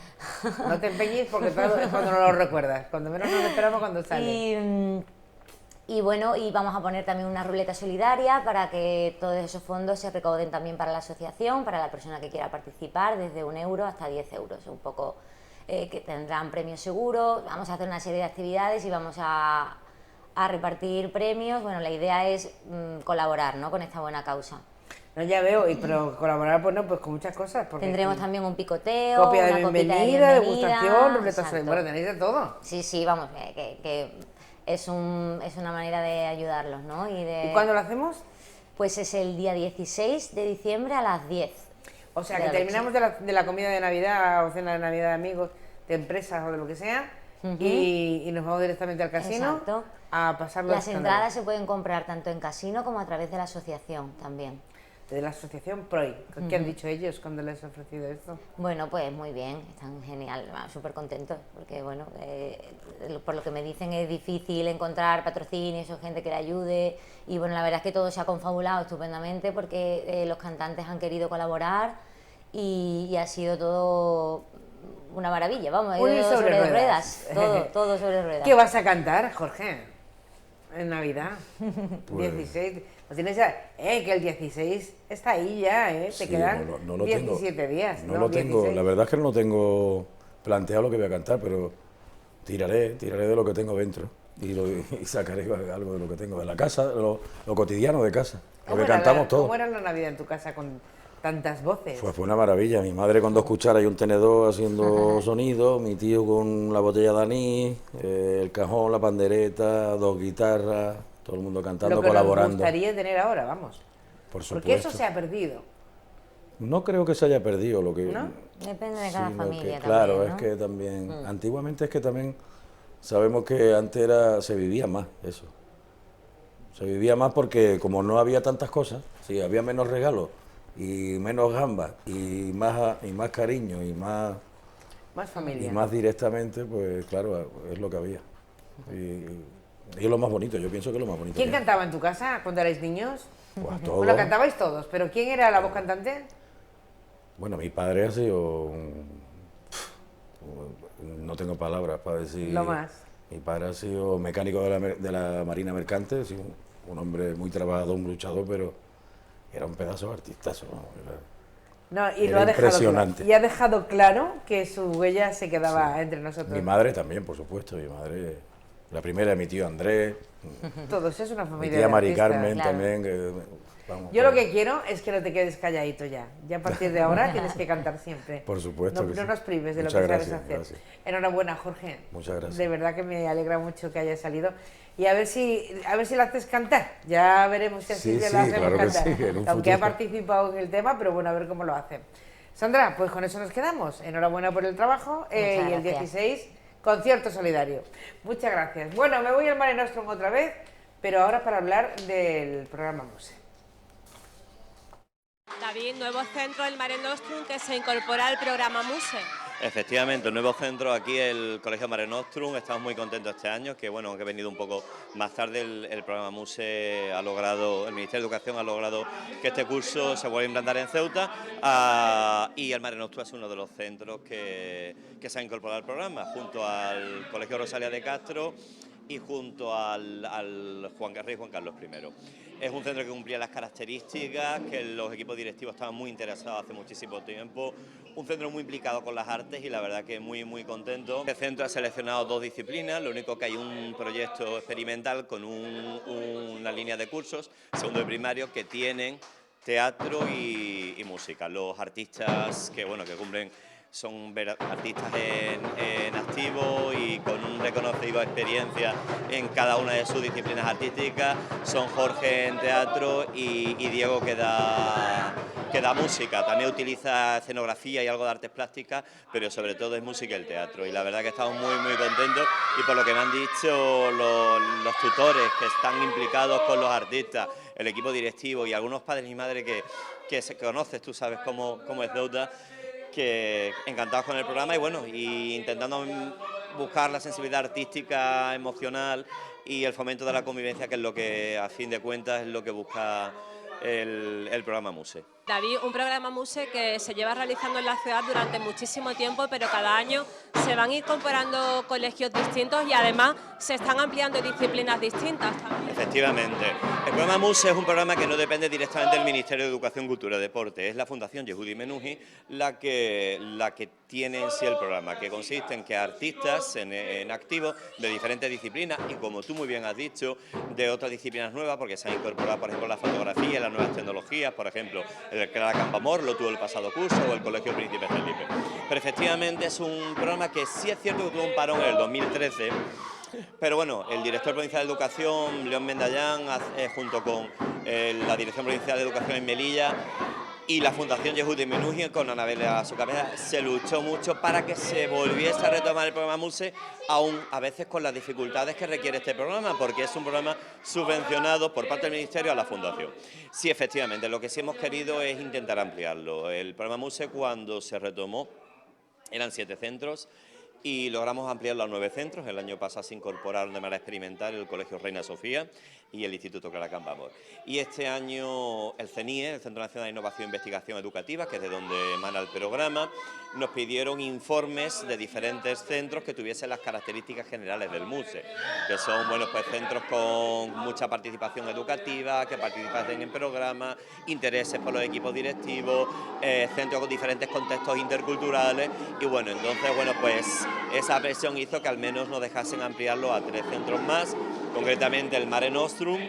Speaker 1: No te empeñes porque claro, es cuando no lo recuerdas, cuando menos nos lo esperamos cuando sale.
Speaker 10: Y bueno, y vamos a poner también una ruleta solidaria para que todos esos fondos se recauden también para la asociación, para la persona que quiera participar, desde 1 euro hasta 10 euros, un poco que tendrán premios seguros. Vamos a hacer una serie de actividades y vamos a repartir premios. Bueno, la idea es colaborar, ¿no?, con esta buena causa.
Speaker 1: No, ya veo, pero colaborar pues con muchas cosas. Porque
Speaker 10: tendremos también un picoteo,
Speaker 1: copia de
Speaker 10: una
Speaker 1: bienvenida, degustación, ruleta solidaria. Bueno, tenéis de todo.
Speaker 10: Sí, sí, vamos, que es una manera de ayudarlos, ¿no?
Speaker 1: ¿Y cuándo lo hacemos?
Speaker 10: Pues es el día 16 de diciembre a las 10.
Speaker 1: O sea, que terminamos de la comida de Navidad o cena de Navidad de amigos, de empresas o de lo que sea, y nos vamos directamente al casino.
Speaker 10: Exacto.
Speaker 1: A pasarlo.
Speaker 10: Las entradas se pueden comprar tanto en casino como a través de la asociación también.
Speaker 1: de la asociación PROI. ¿Qué han dicho ellos cuando les has ofrecido esto?
Speaker 10: Bueno, pues muy bien, están genial, súper contentos, porque bueno, por lo que me dicen es difícil encontrar patrocinios o gente que le ayude, y bueno, la verdad es que todo se ha confabulado estupendamente porque los cantantes han querido colaborar y ha sido todo una maravilla, vamos,
Speaker 1: Muy sobre
Speaker 10: ruedas, todo sobre ruedas.
Speaker 1: ¿Qué vas a cantar, Jorge, en Navidad?
Speaker 11: Pues,
Speaker 1: 16, lo tienes ya, que el 16 está ahí ya, te
Speaker 11: sí,
Speaker 1: quedan
Speaker 11: no lo
Speaker 1: 17
Speaker 11: tengo,
Speaker 1: días.
Speaker 11: No lo tengo,
Speaker 1: 16.
Speaker 11: la verdad es que no lo tengo planteado lo que voy a cantar, pero tiraré de lo que tengo dentro y sacaré algo de lo que tengo de la casa, lo cotidiano de casa, lo que cantamos todos.
Speaker 1: ¿Cómo era la Navidad en tu casa con tantas voces?
Speaker 11: Pues fue una maravilla, mi madre con 2 cucharas y un tenedor haciendo sonido, mi tío con la botella de anís, el cajón, la pandereta, 2 guitarras, todo el mundo cantando,
Speaker 1: lo que
Speaker 11: colaborando.
Speaker 1: Nos gustaría tener ahora, vamos.
Speaker 11: Por supuesto.
Speaker 1: Porque eso se ha perdido.
Speaker 11: No creo que se haya perdido lo que...
Speaker 10: ¿No? Depende de cada familia
Speaker 11: claro,
Speaker 10: también, ¿no?
Speaker 11: es que también... Antiguamente es que también sabemos que antes se vivía más eso. Se vivía más porque como no había tantas cosas, sí, había menos regalos y menos gambas y más cariño y más
Speaker 1: familia.
Speaker 11: Y más directamente, pues claro, es lo que había. Y es lo más bonito, yo pienso que es lo más bonito.
Speaker 1: ¿Quién cantaba en tu casa cuando erais niños?
Speaker 11: Pues todos.
Speaker 1: Bueno, cantabais todos, pero ¿quién era la voz cantante?
Speaker 11: Bueno, mi padre ha sido no tengo palabras para decir...
Speaker 1: Lo más.
Speaker 11: Mi padre ha sido mecánico de la Marina Mercante, ha sido un hombre muy trabajador, un luchador, pero era un pedazo de artistazo, ¿no?
Speaker 1: Y
Speaker 11: era impresionante.
Speaker 1: Y ha dejado claro que su huella se quedaba entre nosotros.
Speaker 11: Mi madre también, por supuesto, mi madre, la primera, mi tío Andrés.
Speaker 1: Todos, es una familia.
Speaker 11: Mi tía
Speaker 1: de
Speaker 11: Mari
Speaker 1: artistas.
Speaker 11: Carmen
Speaker 10: claro.
Speaker 11: también. Vamos,
Speaker 1: Yo lo que quiero es que no te quedes calladito ya. Ya a partir de ahora tienes que cantar siempre.
Speaker 11: Por supuesto
Speaker 1: No,
Speaker 11: que
Speaker 1: no
Speaker 11: sí.
Speaker 1: nos prives de
Speaker 11: Muchas
Speaker 1: lo que sabes
Speaker 11: gracias,
Speaker 1: hacer.
Speaker 11: gracias.
Speaker 1: Enhorabuena, Jorge.
Speaker 11: Muchas gracias.
Speaker 1: De verdad que me alegra mucho que haya salido. Y a ver si lo haces cantar. Ya veremos si así
Speaker 11: Sí,
Speaker 1: lo
Speaker 11: sí,
Speaker 1: hacemos
Speaker 11: claro que
Speaker 1: cantar.
Speaker 11: sí, en un
Speaker 1: Aunque ha
Speaker 11: futuro.
Speaker 1: participado en el tema, pero bueno, a ver cómo lo hace. Sandra, pues con eso nos quedamos. Enhorabuena por el trabajo. Y el
Speaker 10: gracias.
Speaker 1: 16, concierto solidario. Muchas gracias. Bueno, me voy al Mare Nostrum otra vez, pero ahora para hablar del programa Muse.
Speaker 3: David, nuevo centro del Mare Nostrum que se incorpora al programa Muse.
Speaker 12: Efectivamente, un nuevo centro aquí, el Colegio Mare Nostrum. Estamos muy contentos este año, que bueno, aunque he venido un poco más tarde, el programa Muse ha logrado, el Ministerio de Educación ha logrado que este curso se vuelva a implantar en Ceuta, y el Mare Nostrum es uno de los centros que se ha incorporado al programa, junto al Colegio Rosalía de Castro y junto al Rey Juan Carlos I. Es un centro que cumplía las características, que los equipos directivos estaban muy interesados hace muchísimo tiempo, un centro muy implicado con las artes y la verdad que muy contento. Este centro ha seleccionado 2 disciplinas, lo único que hay un proyecto experimental con una línea de cursos, segundo de primario, que tienen teatro y música. Los artistas que cumplen son artistas en activo y con un reconocido experiencia en cada una de sus disciplinas artísticas. Son Jorge en teatro y Diego que da música. También utiliza escenografía y algo de artes plásticas, pero sobre todo es música y el teatro. Y la verdad que estamos muy contentos, y por lo que me han dicho los tutores que están implicados con los artistas, el equipo directivo y algunos padres y madres que se conoces, tú sabes cómo es Ceuta, que encantados con el programa y intentando buscar la sensibilidad artística, emocional y el fomento de la convivencia, que es lo que a fin de cuentas es lo que busca el programa Muse.
Speaker 3: David, un programa Muse que se lleva realizando en la ciudad durante muchísimo tiempo, pero cada año se van incorporando colegios distintos y además se están ampliando disciplinas distintas también.
Speaker 12: Efectivamente. El programa Muse es un programa que no depende directamente del Ministerio de Educación, Cultura y Deporte. Es la Fundación Yehudi Menuhin la que tiene en sí el programa, que consiste en que artistas en activo de diferentes disciplinas y, como tú muy bien has dicho, de otras disciplinas nuevas, porque se han incorporado, por ejemplo, la fotografía, las nuevas tecnologías, por ejemplo, el Clara Campoamor lo tuvo el pasado curso, o el Colegio Príncipe Felipe. Pero efectivamente es un programa que sí es cierto que tuvo un parón en el 2013, pero bueno, el director provincial de Educación, León Mendallán, junto con la Dirección Provincial de Educación en Melilla, Y la Fundación Yehudi Menuhin, con Anabel a su cabeza, se luchó mucho para que se volviese a retomar el programa MUSE, aún a veces con las dificultades que requiere este programa, porque es un programa subvencionado por parte del Ministerio a la Fundación. Sí, efectivamente, lo que sí hemos querido es intentar ampliarlo. El programa MUSE, cuando se retomó, eran 7 centros, y logramos ampliarlo a 9 centros. El año pasado se incorporaron de manera experimental el Colegio Reina Sofía y el Instituto Clara Campoamor. Y este año el CENIE, el Centro Nacional de Innovación e Investigación Educativa, que es de donde emana el programa, nos pidieron informes de diferentes centros que tuviesen las características generales del MUSE, que son, bueno, pues centros con mucha participación educativa, que participan en programas, intereses por los equipos directivos, centros con diferentes contextos interculturales, y bueno, entonces, bueno, pues esa presión hizo que al menos nos dejasen ampliarlo a 3 centros más, concretamente el Mare Nostrum,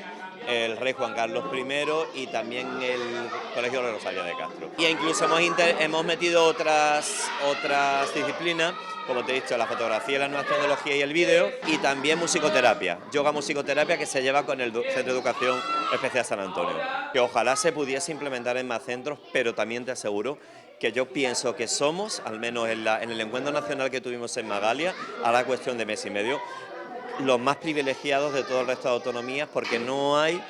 Speaker 12: el Rey Juan Carlos I y también el Colegio de Rosalía de Castro. Y incluso hemos metido otras disciplinas, como te he dicho, la fotografía, la nueva tecnología y el vídeo, y también musicoterapia, yoga musicoterapia, que se lleva con el Centro de Educación Especial San Antonio, que ojalá se pudiese implementar en más centros, pero también te aseguro que yo pienso que somos, al menos en el encuentro nacional que tuvimos en Magalia, hará cuestión de mes y medio, los más privilegiados de todo el resto de autonomías, porque no hay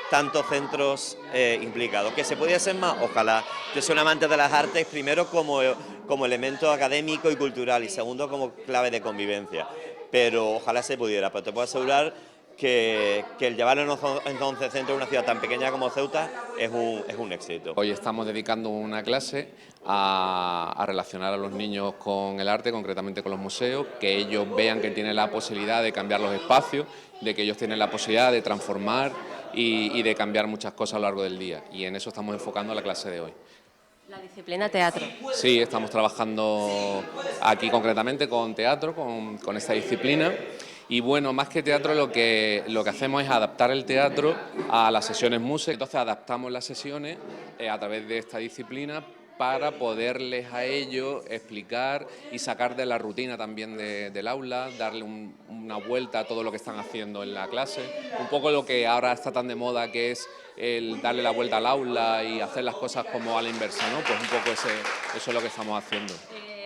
Speaker 12: tantos centros implicados. ¿Que se podía hacer más? Ojalá. Yo soy un amante de las artes, primero como elemento académico y cultural, y segundo como clave de convivencia, pero ojalá se pudiera. Pero te puedo asegurar que el llevarlo en 11 centros en una ciudad tan pequeña como Ceuta es un éxito.
Speaker 13: Hoy estamos dedicando una clase a relacionar a los niños con el arte, concretamente con los museos, que ellos vean que tienen la posibilidad de cambiar los espacios, de que ellos tienen la posibilidad de transformar y de cambiar muchas cosas a lo largo del día, y en eso estamos enfocando la clase de hoy.
Speaker 3: La disciplina teatro.
Speaker 13: Sí, estamos trabajando aquí concretamente con teatro, con esta disciplina. Y bueno, más que teatro, lo que hacemos es adaptar el teatro a las sesiones MUSE. Entonces adaptamos las sesiones a través de esta disciplina para poderles a ellos explicar y sacar de la rutina también del aula, darle una vuelta a todo lo que están haciendo en la clase. Un poco lo que ahora está tan de moda, que es el darle la vuelta al aula y hacer las cosas como a la inversa, ¿no? Pues un poco eso es lo que estamos haciendo.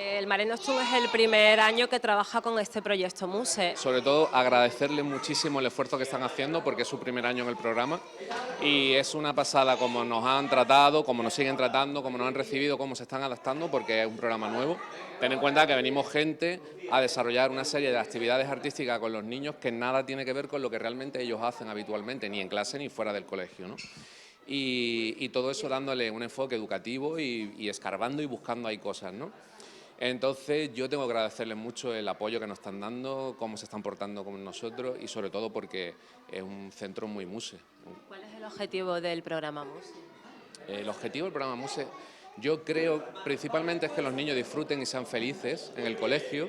Speaker 3: El Mare Nostrum es el primer año que trabaja con este proyecto MUSE.
Speaker 13: Sobre todo agradecerles muchísimo el esfuerzo que están haciendo, porque es su primer año en el programa y es una pasada cómo nos han tratado, cómo nos siguen tratando, cómo nos han recibido, cómo se están adaptando, porque es un programa nuevo. Ten en cuenta que venimos gente a desarrollar una serie de actividades artísticas con los niños que nada tiene que ver con lo que realmente ellos hacen habitualmente, ni en clase ni fuera del colegio, ¿no? Y todo eso dándole un enfoque educativo y escarbando y buscando ahí cosas, ¿no? Entonces yo tengo que agradecerles mucho el apoyo que nos están dando, cómo se están portando con nosotros y sobre todo porque es un centro muy MUSE.
Speaker 3: ¿Cuál es el objetivo del programa MUSE?
Speaker 13: El objetivo del programa MUSE, yo creo principalmente es que los niños disfruten y sean felices en el colegio,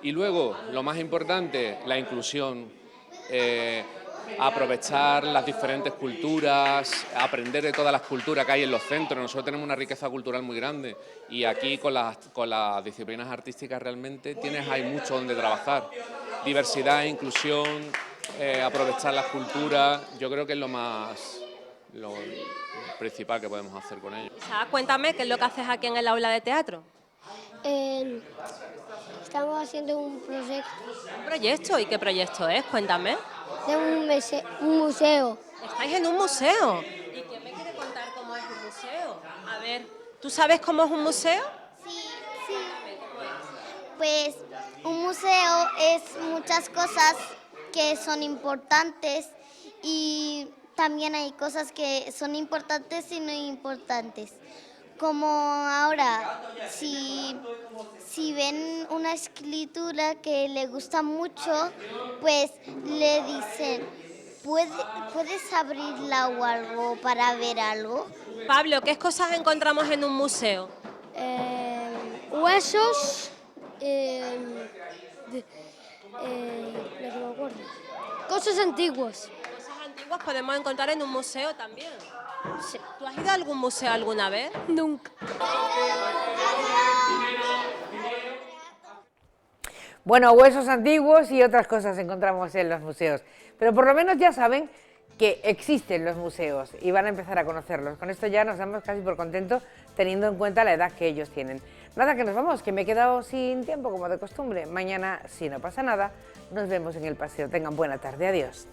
Speaker 13: y luego, lo más importante, la inclusión, aprovechar las diferentes culturas, aprender de todas las culturas que hay en los centros. Nosotros tenemos una riqueza cultural muy grande y aquí con las disciplinas artísticas realmente hay mucho donde trabajar. Diversidad, inclusión, aprovechar las culturas, yo creo que es lo principal que podemos hacer con ellos.
Speaker 3: Cuéntame, ¿qué es lo que haces aquí en el aula de teatro?
Speaker 6: Estamos haciendo un proyecto.
Speaker 3: ¿Un proyecto? ¿Y qué proyecto es? Cuéntame.
Speaker 6: De un museo.
Speaker 3: ¿Estáis en un museo? ¿Y quién me quiere contar cómo es un museo? A ver, ¿tú sabes cómo es un museo?
Speaker 6: Sí. Pues un museo es muchas cosas que son importantes, y también hay cosas que son importantes y no importantes. Como ahora, si ven una escritura que le gusta mucho, pues le dicen, ¿puedes abrirla o algo para ver algo?
Speaker 3: Pablo, ¿qué cosas encontramos en un museo?
Speaker 6: Huesos, cosas antiguas.
Speaker 3: Cosas antiguas podemos encontrar en un museo también.
Speaker 6: Sí.
Speaker 3: ¿Tú has ido a algún museo alguna vez?
Speaker 6: Nunca.
Speaker 1: Bueno, huesos antiguos y otras cosas encontramos en los museos. Pero por lo menos ya saben que existen los museos y van a empezar a conocerlos. Con esto ya nos damos casi por contentos, teniendo en cuenta la edad que ellos tienen. Nada, que nos vamos, que me he quedado sin tiempo como de costumbre. Mañana, si no pasa nada, nos vemos en el paseo. Tengan buena tarde, adiós.